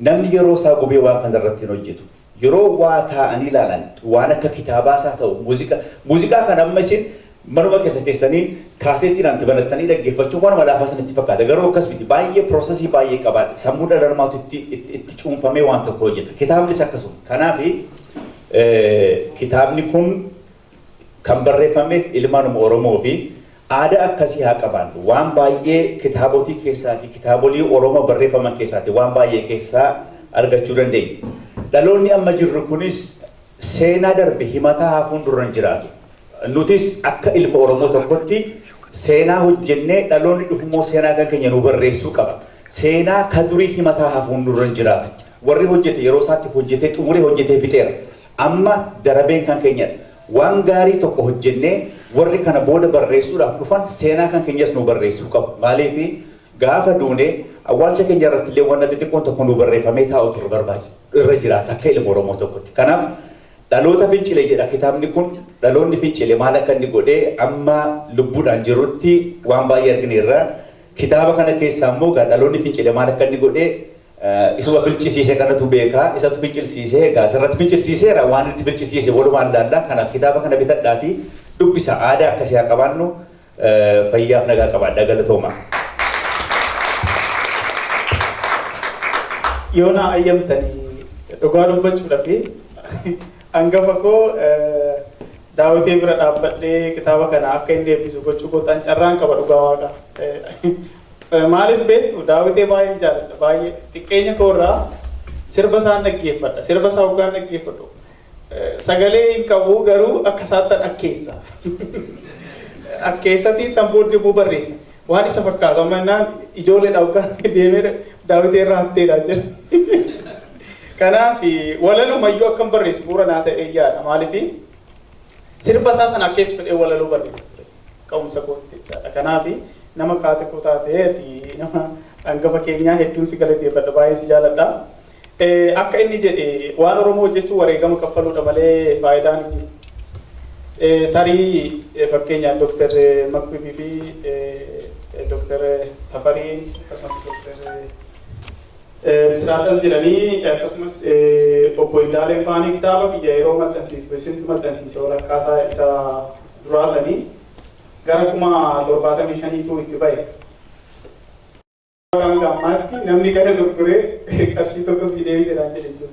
namni yeroo isaa gubee waan kana irratti hin hojjetu. Yeroo waa taa'anii ilaalan waan akka kitaabaas haa ta'u muuziqaa kana amma isin manuma keessa teessanii kaaseettiin anti banattanii dhaggeeffachuun waan malaafaa sanatti fakkaata. Garuu akkas miti baay'ee piroosesii baay'ee qabaadha. Sammuu dhala namaatu itti cuunfamee waan tokko hojjeta. Kitaabnis akkasuma. Kanaaf kitaabni kun kan barreeffameef ilmaanuma Oromoo fi aadaa akkasii haa qabaannu. Waan baay'ee kitaabotii keessaati kitaabolee Oromoo barreeffaman keessaati waan baay'ee keessaa argachuu dandeenya. Dhaloonni amma jirru kunis seenaa darbe himataa hafuun duraan jiraatu. Nutis akka ilma Oromoo tokkotti seenaa hojjennee dhaloonni dhufummoo seenaa kan keenya nu barreessuu qaba. Seenaa kan durii himataa hafuun duraan jiraatu. Warri hojjete yeroo isaatti hojjetee xumuree hojjetee fixeera. Amma darabeen kan keenyadha. Waan gaarii tokko hojjennee warri kana booda barreessuudhaaf dhufan seenaa kan keenyas nu barreessuu qabu. Maaliif gaafa duunee awwaalcha keenya irratti illee waan xixiqqoon tokko nu barreeffamee taa'u turre barbaachisa. Irra jiraas akka ilma Oromoo tokkotti. Kanaaf dhaloota fincile jedha kitaabni kun dhaloonni fincile maal akka inni godhee amma lubbuudhaan jirutti waan baay'ee argineerra. Kitaaba kana keessaa immoo dhaloonni fincile maal akka inni godhee isuma fincisiise kanatu beekaa isatu fincilsiisee egaa asirratti fincilsiiseera waan itti fincilsiise walumaan ilaalla. Kanaaf kitaaba kana bitadhaatii dubbisa aadaa akkasii haa qabaannu fayyaaf nagaa qabaadha galatooma. Yoona ayyamtanii dhugaa dubbachuudhaaf hangafa koo daawwitee bira dhaabbadhee kitaaba kana akka inni eebbisu gochuu gootaan carraan qaba dhugaa waaqa. Maaliif beektu daawwitee baay'ee jaalladha baay'ee xiqqeenya koorraa sirba isaan dhaggeeffadha sirba isaa hoggaan dhaggeeffadhu sagalee hin qabu garuu akka isaattan akkeessa akkeessatiin sanbooddee immoo barreessa waan isa fakkaatu amma innaan ijoollee hoggaan deemee daawwitee irraa hatteedha jira. Kanaaf walalumayyuu akkam barreessu bu'uura naa ta'e yaada maaliif sirba isaa sana akkeessu fedhee walaluu barreessa ka'umsa kootti jechaadha. Kanaaf nama kaate koo taateeti nama hangafa keenyaa hedduun si galateeffadha baay'ee si jaalladha. Akka inni jedhe waan Oromoo hojjechuu wareegama kaffaluudha malee faayidaan hin jiru. Tarii fakkeenyaaf Dooktar Makbibii fi Dooktar Tafarii akkasumas Dooktar Misraatas jedhanii akkasumas obbo Indaaleen Faanii kitaaba biyya yeroo maxxansiisu beeksistuu maxxansiise walakkaa isa duraasanii gara 75,000 itti bahe. Kan gammaatti namni gara gurguree qarshii tokkos deebiseedhaan jedhe jiru.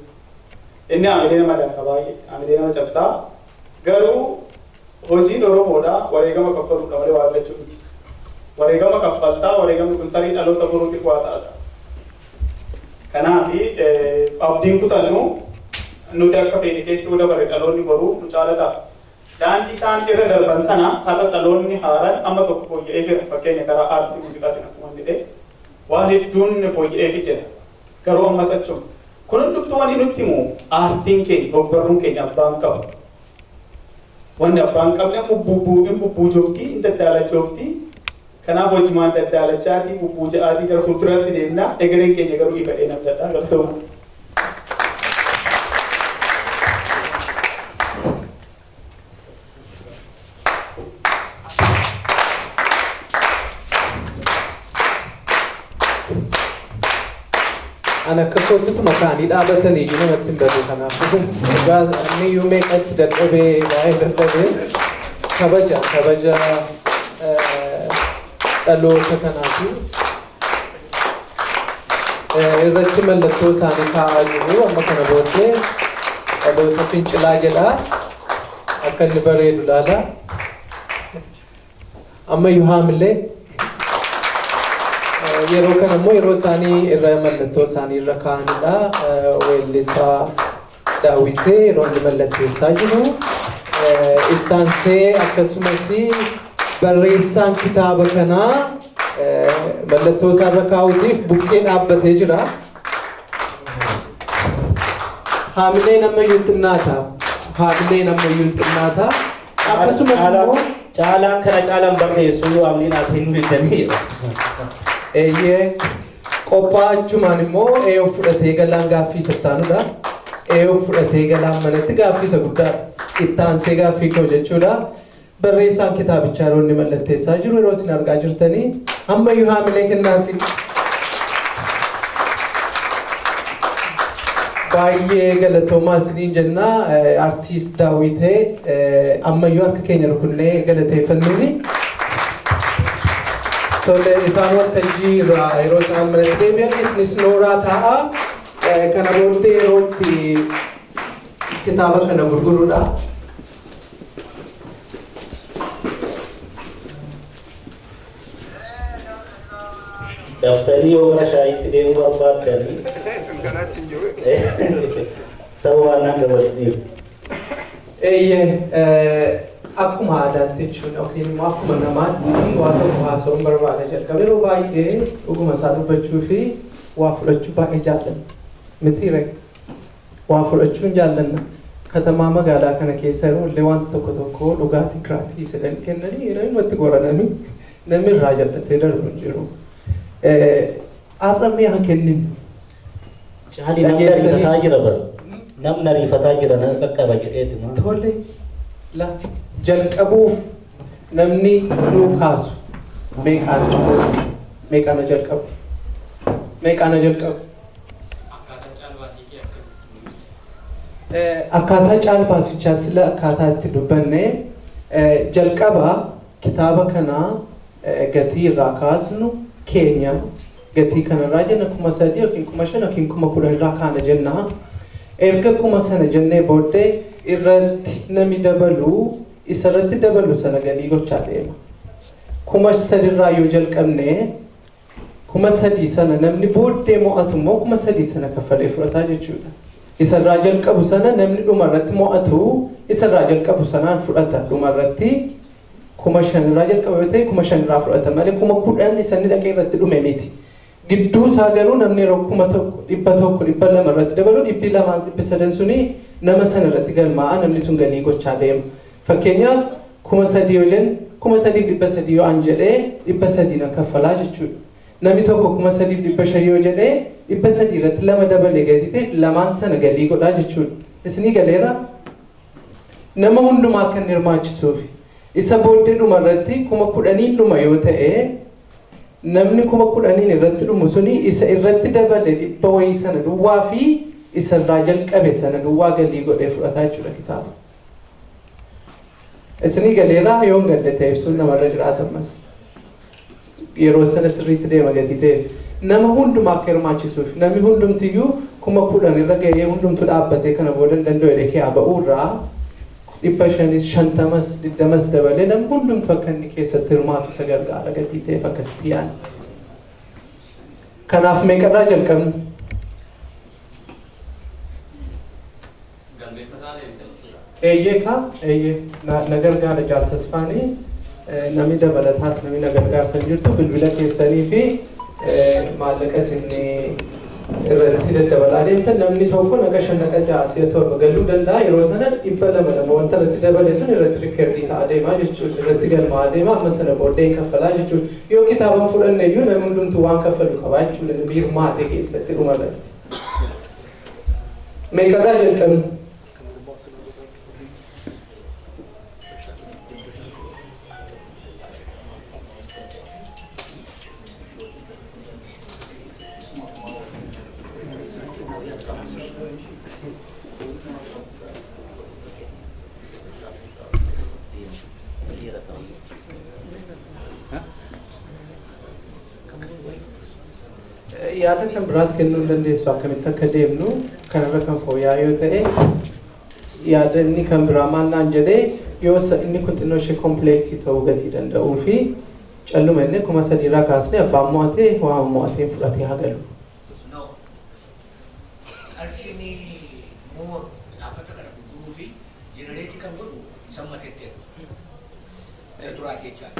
Inni amilee nama danqa baay'ee amilee nama cabsaa garuu hojiin Oromoodha wareegama kaffaluudha malee waa argachuu miti. Wareegama kaffaltaa wareegamni kun tarii dhaloota boruutiif waa ta'adha. Kanaaf abdiin kutannu nuti akka fedhe keessi dabarre dhaloonni boruu nu caalata. Daandii isaan irra darban sana har'a dhaloonni haaraan amma tokko fooyya'ee jira. Fakkeenya karaa aartii muuziqaatiin akkuma inni ta'e waan hedduun fooyya'ee jira. Garuu ammas achuma. Kun hundumtuu waan nutti himu aartiin keenya ogbarruun keenya abbaan qaba. Wanni abbaan qabne bubbuujoftii hin daddaalachooftii. Kanaaf hojimaan daddaalachaatii bubbuuja'aatii gara fuulduraatti deemnaa egereen keenya garuu ifadhee namdadhaa galatooma. Ana akkasootti makaanii dhaabatanii iyyuu namatti hin darbu kanaaf dhugaa inni iyyuu meeqatti dadhabee baay'ee dadhabee kabaja dhaloota kanaafi irratti mallattoo isaanii kaa'aa jiru. Amma kana booddee dhaloota fincilaa jedha akka inni bareedu laala. Amma Yuhaamillee yeroo kana immoo yeroo isaanii irra mallattoo isaanii irra kaa'anidha. Weellisaa Daawitee yeroo inni mallatteessaa jiru. Ittaansee akkasumas barreessaan kitaaba kanaa mallattoo isaa irra kaa'uutiif buqqee dhaabbatee jira. Haamileen ammayyuu xinnaata. Haamileen ammayyuu xinnaata. Akkasumas immoo Caalaan kana caalaan barreessuu haamileen ati hin bitaniidha. Qophaachumaan immoo eeyoo fudhatee galaan gaaffii sattaanudha. Eeyoo fudhatee galaan manatti gaaffii isa guddaa ittaansee gaaffii koo jechuudha. Barreessaan kitaabichaa yeroo inni mallatteessaa jiru yeroo isin argaa jirtanii ammayyuu haamilee kennaafi. Baay'ee galatoomaa isiniin jenna. Artiist Daawitee ammayyuu akka keenya rukunnee galateeffannuuni. Tole isaan waltajjii irraa yeroo isaan manatti deebi'an isinis nooraa taa'a. Kana booddee yeroo itti kitaaba kana gurguruudha. Daftari yoo gara shaayitti deemuu barbaadanii ta'uu waan akka waliin. Akkuma aadaatti jechuudha yookiin immoo akkuma namaatti waa tokko haasa'uun barbaada jalqabe yeroo baay'ee dhuguma isaa dubbachuu fi waa fudhachuu baay'ee jaallanna. Mitiire waa fudhachuun jaallanna. Katamaa magaalaa kana keessa yeroo illee wanta tokko tokko dhugaatii kiraatii sadan kennanii namatti gorananii namni irraa jallatee darbu hin jiru. Arrabni haa kenninu. Caalii namni ariifataa jira bara. Namni ariifataa jira na qaqqaba jedheeti maa. Tole la jalqabuuf namni nuu kaasu meeqaana jalqabu. Akkaataa caalbaasichaa sila akkaataa itti dubbanne jalqaba kitaaba kanaa gatii irraa kaasnu keenya gatii kanarraa jenna 3,000 yookiin 5,000 yookiin 10,000 irraa kaana jenna. Erga 1,000 sana jennee booddee irratti nami dabalu isarratti dabalu sana galii gochaa deema. 3,000 irraa yoo jalqabne 3,000 sana namni booddee mo'atu immoo 3,000 sana kaffalee fudhataa jechuudha. Isarraa jalqabu sana namni dhumarratti mo'atu isarraa jalqabu sanaan fudhata dhumarratti. 5,000 irraa jalqaba yoo ta'e 5,000 irraa fudhata malee 10,000 isaan dhaqee irratti dhume miti. Gidduu isaa garuu namni yeroo 100, 100, 200 irratti dabalu 200, 300 suni nama sana irratti galmaa'a namni sun galii gochaa deema. Fakkeenyaaf 3,000 yoo jennu 3,300 yoo an jedhee 300 na kaffalaa jechuudha. Namni tokko 3,500 yoo jedhee 300 irratti 2 dabalee gatiitiif lamaan sana galii godhaa jechuudha. Isinii galeera nama hundumaa akka inni hirmaachisuufi. Isa booddee dhumarratti 10,000 dhuma yoo ta'e namni 10,000 irratti dhumu suni isa irratti dabale 100 wayii sana duwwaa fi isa irraa jalqabe sana duwwaa galii godhee fudhataa jechuudha kitaaba. Isinii galeeraa yoo hin galle ta'e ibsuun namarra jiraata ammas. Yeroo sana sirriitti deema gatii ta'e nama hundumaa akka hirmaachisuuf namni hundumtiyyuu 10,000 irra gahee hundumtu dhaabbatee kana booda hin danda'u jedhee kee ba'uurraa 500, 50, 20 dabalee namni hundumtu akka inni keessatti hirmaatu isa gargaara gatii ta'eef akkasitti yaadna. Kanaaf meeqarraa jalqabnu? Eeyyee na gargaara jaaltasfaanii namni dabalataas namni na gargaarsan jirtu bilbila keessanii fi maallaqa isinni irratti daddabalaa deemtan namni tokko naqa 5 naqa 6 torba galuu danda'a yeroo sana 200 wanta irratti dabale sun irratti rikerdii ta'aa deemaa jechuudha irratti galmaa'aa deema amma sana booddee kaffalaa jechuudha yoo kitaaban fudhanne iyyuu namni hundumtuu waan kaffalu qabaa jechuudha namni hirmaate keessatti dhumarratti. Meeqarraa jalqabnu? yaada kan biraas kennuu dandeessu akkamitti akka deemnu kanarra kan fooyya'aa yoo ta'e yaada inni kan biraa maalnaan jedhee yoo inni kun xinnoo ishee kompleeksii ta'uu gatii danda'uu fi calluma inni 3,000 irraa kaasnee abbaan mo'atee waan mo'atee fudhatee haa galu. Arshini more dhaabbata kana gurguruu fi jenereetii kan godhu sammateetteeru. Isa duraa jechaa.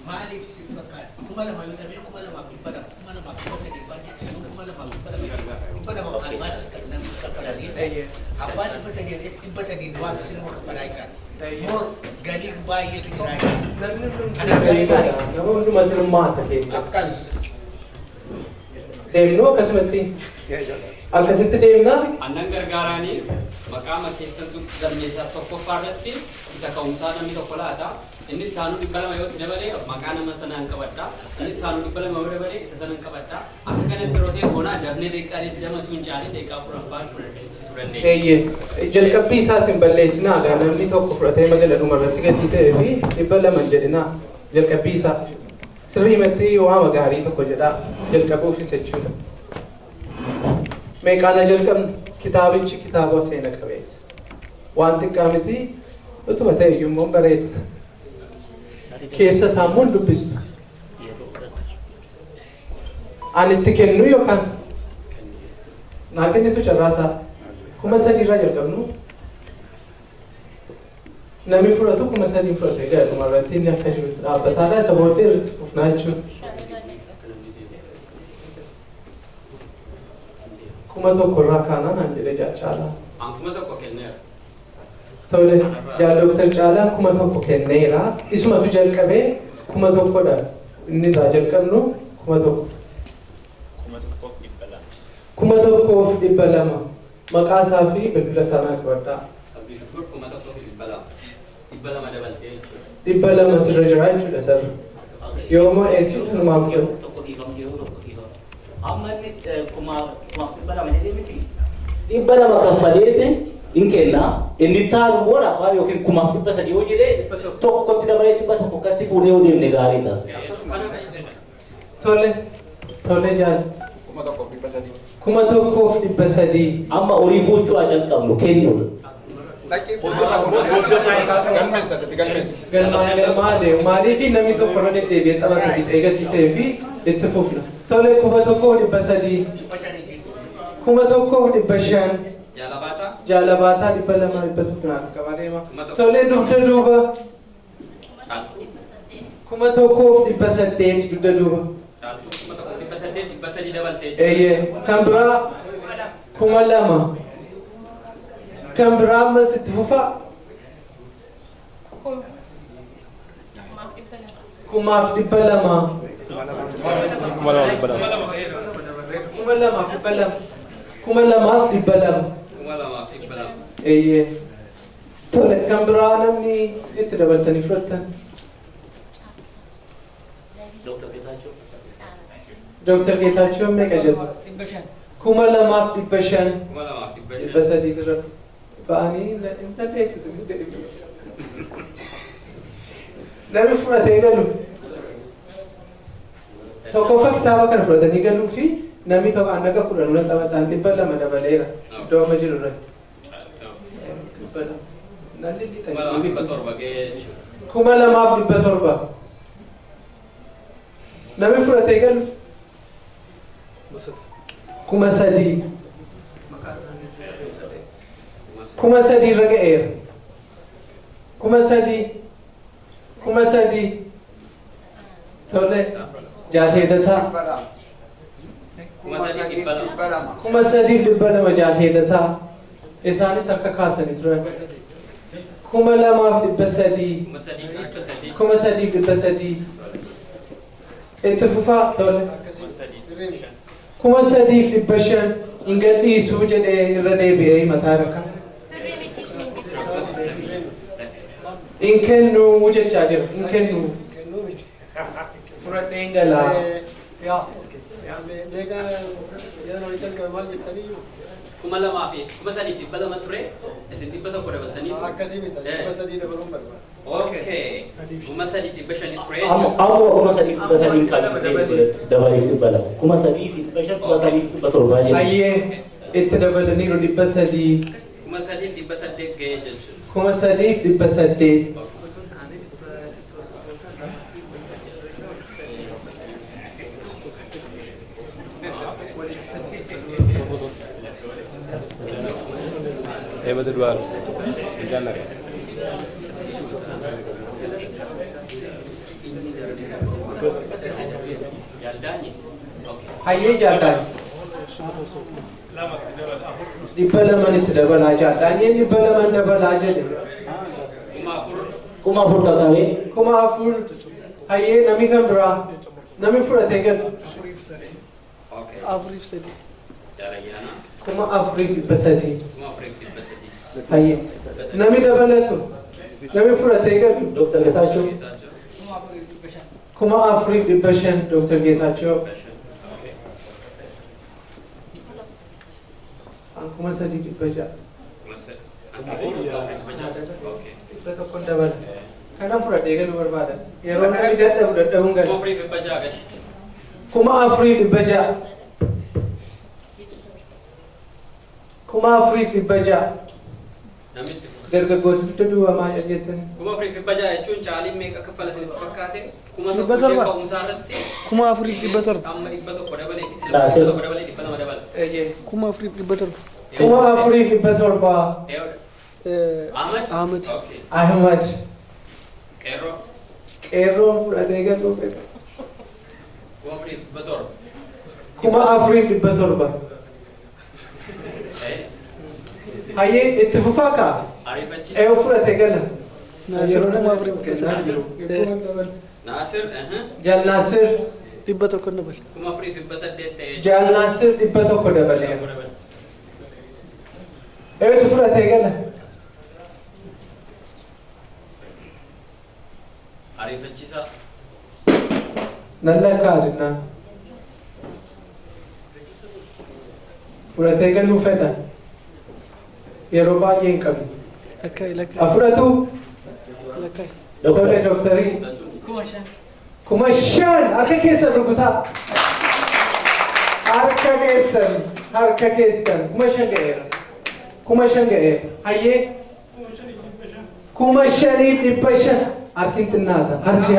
Maaliif si fakkaata? 2,000 yoo dhabee 2,200 2,200 baay'ee 2,200 almaas namni kaffalanii ta'e abbaan 300 waan isin kaffalaa isaati. More galii baay'eetu jira. Nama hundumatti hirmaata keessa. Akkas. Deemnu akkasumatti akkasitti deemna. Annan gargaaraanii maqaama keessattuu galmeessaa tokkoffaa irratti isa ka'umsaa namni tokko laata. Inni taanuu 200 yoo dabalee maqaa nama sanaan qabadha. Inni taanuu 200 yoo dabalee isa sanaan qabadha. Akka kanatti rootee boonaa dafnee deeqaalee jamatu hin caalee deeqaa furaffaa turannee. Jalqabbii isaas hin balleessinaa gaa namni tokko fudhatee magala dhumarratti gadi ta'ee fi 200 jedhinaa jalqabbii isaa sirriimatti waama gaarii tokko jedhaa jalqabuufis jechuudha. Meeqaana jalqabnu kitaabichi kitaaba seena qabeessa. Waan xiqqaa miti utuma ta'e iyyuu bareeda. Keessa saammuun dubbistu. Ani itti kennu yookaan naa kennitu carraasaa 3,000 irraa jalqabnu namni fudhatu 3,000 fudhatee gara dhumarratti inni akka jirutti dhaabbataadha isa booddee irratti fufnaa jechuudha. 1,000 irraa kaanaan an jedhe Caalaa. An 1,000 kenneera. Tole Dr. Caalaan 1,000 kenneera. Isumatu jalqabee 1,000dha. Inni irraa jalqabnu 1,000. 1,200 maqaa isaa fi bilbila isaa qabadhaa. 200 irra jira jechuudha sirri. Yoommoo eessi kanumaaf godhu. Amma inni 200 kaffaleeti in kenna inni taanu boona waan yookiin 300 yoo jedhee tokkotti dabalee 100 katti fuudhee yoo deemne gaariidha. Tole jaal. 1,300. Amma horii fuuchuu haa calqabnu kennuudha. Galmaa deemu maaliif namni tokko irra deddeebi'ee taphatu bitee gatii ta'ee fi itti fufna. Tole 1,300. 1,500. Jaalabaataa 200 qabadeema. Tole dugda duuba 1,800 dugda duuba. Eeyyee kan biraa 2,000. Kan biraa ammas itti fufaa 2,200. 2,200. Eeyyee. Tole kan biraa namni itti dabaltanii fudhattan. Dr. Geetaachoo meeqa jedhu? 2,500. 300 irra ba'anii hin dandeessisu. Namni fudhatee galu. Tokkoffaa kitaaba kana fudhatanii galuu fi namni tokko annaqa 10 natti taphataan 200 dabaleera. Iddoo amma jiru irratti. 2,700. Namni fudhatee galu 3,000. 3,000 irra ga'eera. 3,000. Tole jaalhedataa. 3,200 jaalhedataa. Isaanis akka kaasanii turan. 2,200. 3,300. Itti fufaa tole. 3,500 hin gadhiisuu jedhee irra deebi'ee mataa rakka. In kennu jechaa jira. In kennu. Fudhadhee hin galaa. Kuma lamaa fi 3,200 ture isin 100 dabaltanii. Akkasii miti 300 dabaluun barbaada. Okay. kuma sadi dhibba shanii ture Amma kuma sadii dhibba sadii dabalee dhibba lama. Kuma sadii fi dhibba shan kuma sadii fi dhibba torbaa jedhama. Hayyee itti dabalaniiru 300. kuma sadii dhibba saddeet ga'ee jechuudha. Kuma 3,800. Eebba duwwaaru. Jaalladha. Jaaldaani. Hayyee jaalladha. 200 itti dabalaa jaalladha. 200 dabalaa jedhe. kuma afur Kuma afur qaqqabee. 4,000. Hayyee namni kan biraa namni fudhatee galu. Afriif sadi. Jaalayyaana. 4,300. kuma afuriif dhibba sadii. Hayyee namni dabalatu namni fudhatee galu. Dr. Getaachoo. Kuma 4,500 Dr. Geetaachoo. Kuma 3,600. Dhibba tokkoon dabala. Kana fudhatee galuu barbaada. Yeroo namni dadhabuun kuma gala. afuriif dhibba ja'a gahe. Kuma 4,600. Kuma 4,600. Namitti Dargaggoota dugda duwwaa maal jettan? kuma afuriif dhibba ja'a jechuun caaliin meeqa kaffala isinitti fakkaate kuma Dhibba tokko ishee torba. ka'umsaa irratti Kuma afuriif dhibba torba. amma dhibba tokko dabalee dhibba Dhaasee. tokko dabalee dhibba lama dabala. Kuma afuriif dhibba torba. Kuma 4,700. Ahmed. Okay. Ahmad. Qeerroo. Qeerroon fudhatee galuu fedha. kuma afuriif dhibba torba. Kuma 4,700. Hayyee itti fufaa kaa? Ariifachi. Fudhatee gala. Naasir kuma afuriif dhibba sadi. Naasir. Jaal Naasir. Dhibba tokko dabal. kuma afuriif dhibba saddeet ta'ee. Jaal Naasir 100 dabalee. Itti fudhatee gala. Ariifachiisaa. Nan lakkaa'adinaa. Fudhatee galuu fedha. Yeroo baay'ee hin qabne. Lakkaa'e lakkaa'e. Afuratu. Lakkaa'e. Tole dooktarii. Kuma 5 harka keessan rukutaa. Harka keessan kuma 5 ga'eera. Kuma 5 ga'eera. Hayyee. Kuma 5,500. Harki xinnaata. Harki.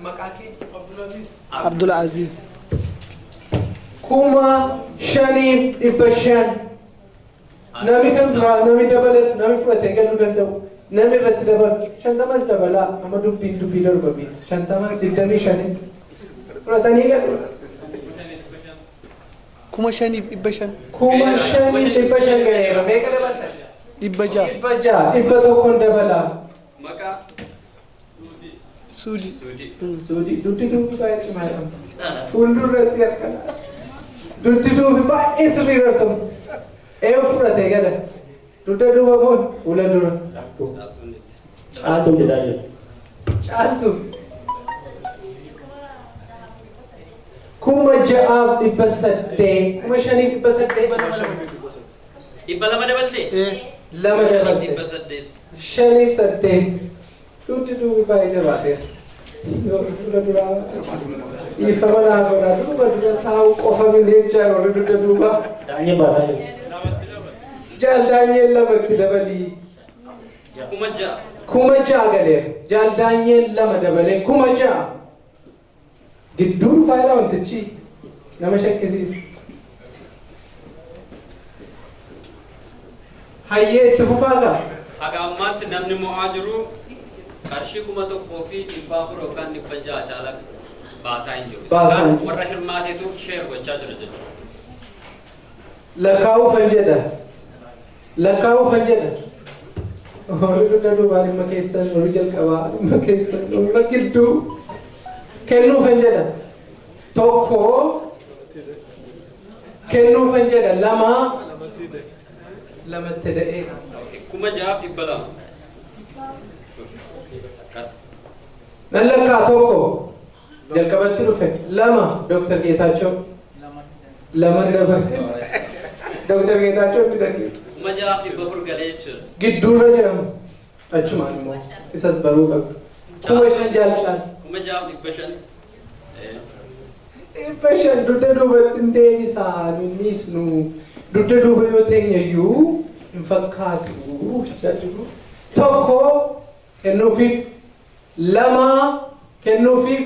Maqaa kee. Abdul Aziz. Kuma 5,500. Namni kan biraa namni dabalatu namni fudhatee galuu danda'u namni irratti dabalu 50 dabalaa amma dubbii darbamee 50 25 fudhatanii galu. Kuma shaniif dhibba shan. Kuma 5,500 ga'eera. Meeqa dabaltan? Dhibba ja'a. 600. 100 dabalaa. Maqaa. Suudi. Suudii duddi duubi baay'ee cimaa jedhama. Fuuldurra si harkana. Duddi duubi baay'ee sirrii dartamu. Fudhatee gala. Dudda duuba moo fuula dura? Caaltuu jedhaa jiru. Caaltu. Kuma 6,800. Kuma 5,800. Dhibba lama dabaltee. Lama dabalte. Dhibba saddeet. 5,800. Duddi duubi baay'ee jabaateera. Fuula duraa. Ifama naa godhaa. Duuba dura taa'u qofa mileechaa warri dudda duubaa. Daanyee baasaa jiru. Jaaldaanyeen lamatti dabalii. Kuma ja'a. Kuma 6 galeera. Jaaldaanyeen lama dabalee kuma 6. Gidduu dhufaa wantichi nama shakkisiisa. Hayyee itti fufaa kaa? Haga ammaatti namni mo'aa jiru qarshii kuma tokkoo fi dhibba afur yookaan dhibba ja'a caalaa baasaa hin jiru. Baasaa hin jiru. Warra hirmaateetu sheer gochaa jira jechuudha. Lakkaa'uufan jedha. Warri dugda duubaa dhimma keessan, warri jalqabaa dhimma keessan, warra gidduu kennuufan jedha. Tokko kennuufan jedha. Lamatti da'eera. Kuma ja'aaf dhibba lama. Nan lakkaa tokko jalqabatti dhufe. Lama Dr. Geetaachoo. Lama dabalte. Dr. Geetaachoo ni dhaggeeffa. kuma jaaf dhibba afur galee jechuudha. Gidduurra jedhamu achumaan immoo isas baruu qabu. Kuma shan jaalchaan. Kuma jaaf dhibba shan. Dhibba shan dugda duubatti hin deebisaa nunis nu dugda duuba yoo teenyayyuu hin fakkaatu jedhu. Tokko kennuufiif lama kennuufiif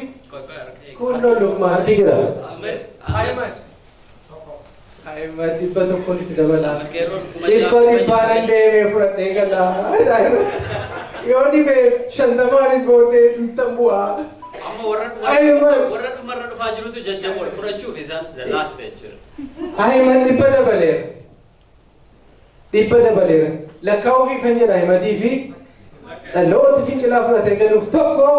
kunnoo lukmaa harki jira. Ahmed dhibba tokko itti dabalaa. Dhibbaan deemee fudhadhee galaa. Yoo dhibee shantamaanis booddee dhuftan bu'aa. Amma warra dhumarra dhufaa jirutu jajjaboodha fudhachuuf isaan laasta jechuudha. Ahmed dhibba dabaleera. Dhibba dabaleera. Lakkaa'uufi kan jedha Ahmedii fi dhaloota fincilaa fudhatee galuuf tokko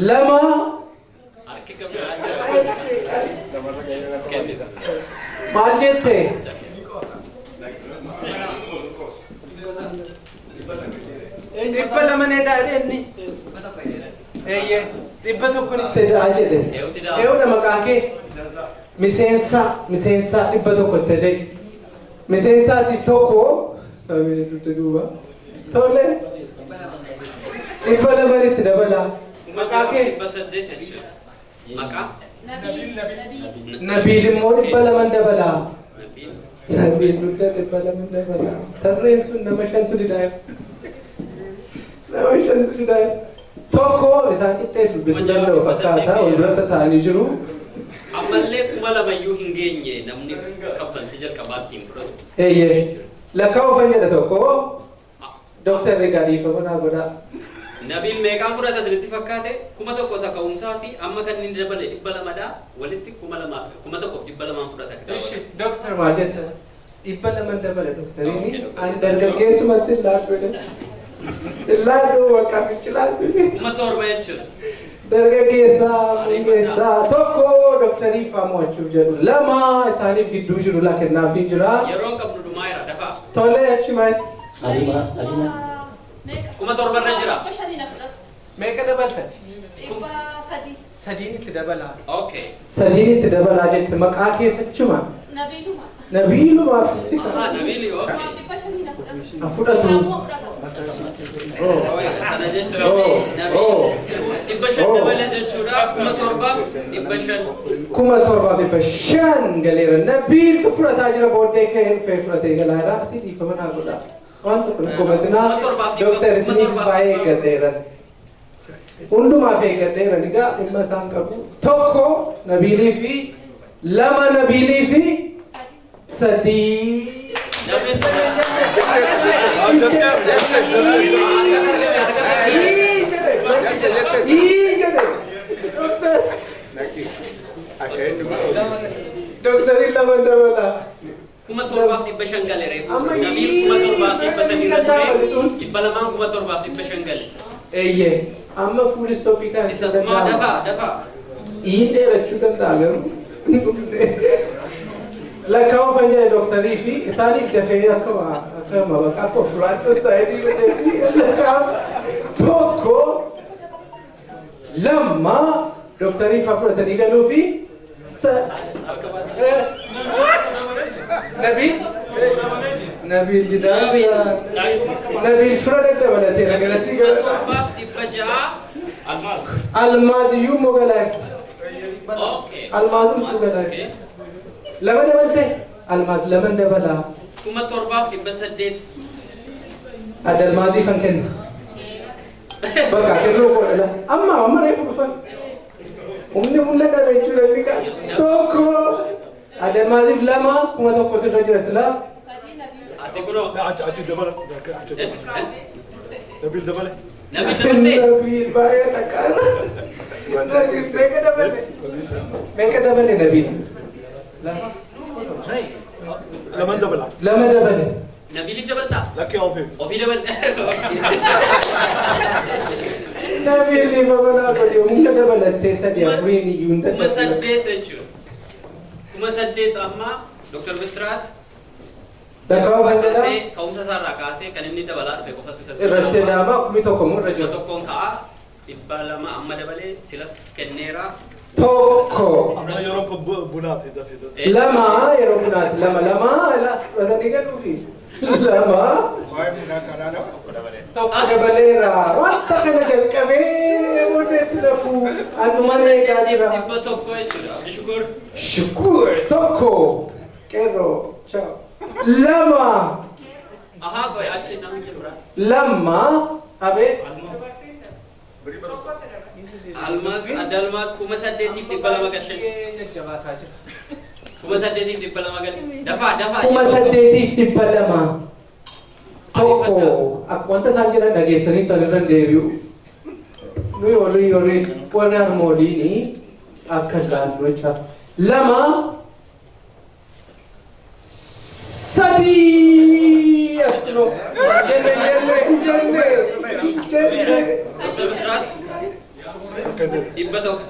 lama maal jettee? Dhibba lama nee daadheenni. Eeyyee dhibba tokko itti daa jedhe. Eewudha maqaa kee miseensa dhibba tokko itti dee. Miseensaatiif tokko dugda duuba. Tole dhibba lama itti dabala. Maqaa kee maqaa Nabiil immoo dhibba lama dabala. Nabiil dugda dhibba lama dabala. Tarreen sun nama shantu didaa'e. Nama shantu didaa'e. Tokko isaan qixxeessu bisu danda'u fakkaata wal biratti ta'anii jiru. Ammallee kuma lamayyuu hin geenye namni kaffaltii jalqabaattiin fudhatu. Eeyyee lakkaa'uufan jedha tokko dooktarri gaarii famanaa godhaa. Nabiin meeqaan fudhata isinitti fakkaate kuma tokko isa ka'umsaa fi amma kan inni dabale dhibba lamadhaa walitti kuma tokko dhibba lamaan fudhata kitaaba. Dooktar maal jetta? Dhibba laman dabala dooktarii ani dargaggeessumatti illaadhu. Illaadhu bakka fincilaadhu. Kuma torba jechuudha. Dargaggeessaa tokko dooktarii faamu'achuuf jedhu lama isaaniif gidduu jiru laa kennaafii jira. Yeroon qabdu dhumaa jira dafaa. Tole achi maal? Alima. Kuma torbarra jira. Meeqa dabaltati? Sadiin itti dabalaa. Okay. Sadiin itti dabalaa jette maqaa keessachuma. Nabiilumaaf. Nabiili okay. Fudhatu. Kana jechuun dhibba shan dabale jechuudha kuma torbaaf dhibba shan. Kuma torbaaf dhibba shan galeera. Nabiiltu fudhataa jira booddee ka'ee dhufee fudhatee galaa jira. Asii dhiifama naa godhaa. Waan tokko hin gobatinaa dooktar isiniifis baay'ee eeggadheeran. Hundumaaf eeggadheeran egaa dhimma isaan qabu. Tokko Nabiilii fi lama Nabiilii fi sadii. Dooktarii lama dabala. Kuma torbaaf dhibba shan galee reefu. Nabiil kuma torbaaf dhibba sadii irra ture. Dhibba lamaan kuma torbaaf dhibba shan galee. Eeyyee. Amma fuul istoopii kan isa dafaa. Iin dheerachuu danda'a garuu. Lakkaa'uufan jedhe dooktarii fi isaaniif dafee akka maqaa kofuraattos ta'eetii lakkaa'u tokko lama dooktarii faa fudhatanii galuu fi Nabiil didaa Nabiil fira daddabalateera galasii almaaziyyuu mogalaafti. Almaazum mogalaafti. Lama dabalte almaaz lama dabala. Kuma torbaaf dhibba saddeet. Adda almaazii kan kenna. Bakka kennuu godhana. Amma reefu dhufan. Humna dhabe jechuudha inni kan tokko adda almaaziif lama kuma tokkotu irra jira silaa. Asii kunoo. Achi dabala. Nabiil dabale. Nabiil baay'ee dhaqaara. Meeqa dabale Nabiil? Lama dabala. Nabiil dabaltaa? Lakkee ofiif. Ofii dabaltaa? Nabiil babalaa godhe humna dabalattee sadii afuriin iyyuu hin kuma saddeet jechuudha. Kuma saddeet amma Dr. Bisraat lakkaa'uufan jedhaa ka'umsa isaarraa kaasee kan inni dabalaa dhufe qofatu isa irratti daamaa kumi tokko immoo irra jira. Tokkoon ka'a dhibba lama amma dabalee silas kenneera Tokko. Amma yeroo kun bunaati dafida. Lama yeroo bunaati. Lama watanii galuufi. Lama. Tokko dabaleera. Wanta kana jalqabee booddeetti lafuu. Anumaan eegaa jira. Dhibba tokko jechuudha. Shukur. Shukur. Tokko. Qeerroo. Ciao. Lama. Ahaa goy achi namni jedhura. Lama. Abee. Almas adalmas kuma saddeetiif dhibba lama gashe. Jajjabaataa jira. Kuma saddeetiif dhibba lama gashe. Dafaa. Kuma saddeetiif dhibba lama. Tokko. Wanta isaan jedhan dhageessanii tolirra deebi'u. Nuyi horii warri harmooliini akka jiraatu jecha. Lama. Sadii. As kunoo. Jenne. Dr. Bisrat. Dhibba tokko.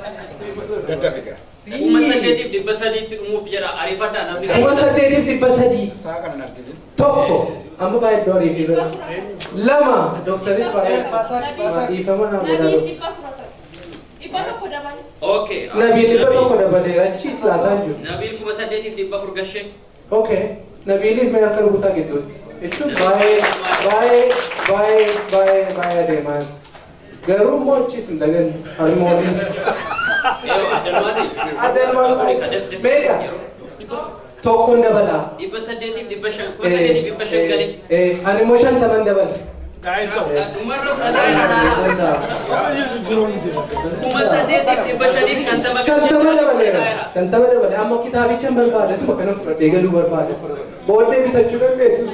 Kuma saddeetiif dhibba sadiitti dhumuuf jedha ariifadhaa namni. Kuma saddeetiif dhibba sadii. Tokko. Amma baay'ee doorii fi bira. Lama. Dooktaris baay'ee. Dhiifama naa godhaa. Okay. Nabii dhibba tokko dabaleera achiis laataa jiru. Nabii kuma saddeetiif dhibba afur gashe. Okay. Nabiiliif mee harka rukutaa gidduutti. Jechuun baay'ee adeemaa. Garuu immoo achiis hin daganne harmooniis. Adalmaati. Meeqa? Tokkoon dabalaa. Dhibba saddeetiif dhibba shan. Kuma saddeetiif dhibba shan galee. Ani immoo 50 dabala. Dhumarra fudhataa. Kuma saddeetiif dhibba shaniif 50 dabaleera. 50 dabale. Amma kitaabicha barbaade suma kana fudhadhee galuu barbaade. Booddee bitachuu dandeessu.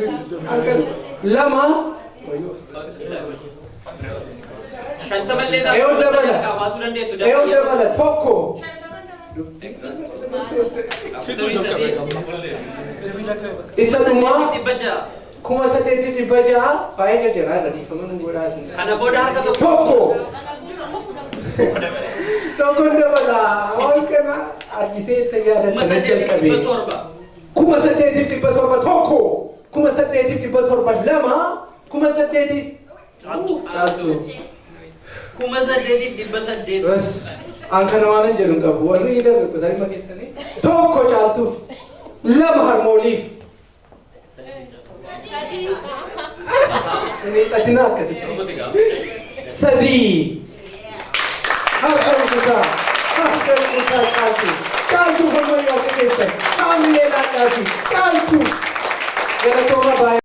Lama. Eeyyuu dabala. Tokko. Isa dhumaa kuma saddeetiif dhibba ja'a baay'ee jira dhiifama nu godhaa isin. Kana booda harka tokko. Tokko dabala. Waan kana argitee itti yaadattana jalqabee. Kuma saddeetiif dhibba torba tokko. Kuma saddeetiif dhibba torba lama. Kuma saddeetiif caaltu. Kuma saddeetiif dhibba saddeet. Bas an kana waan hin jedhu qabu warri dargaggootanii makeessanii tokko caaltuuf lama harmooliif. Miidhagina akkasitti. Sadii. Harka rukutaa caaltu. Caaltu hamma yaadda keessan. Qaamni leelaa caaltu. Galatooma baay'ee.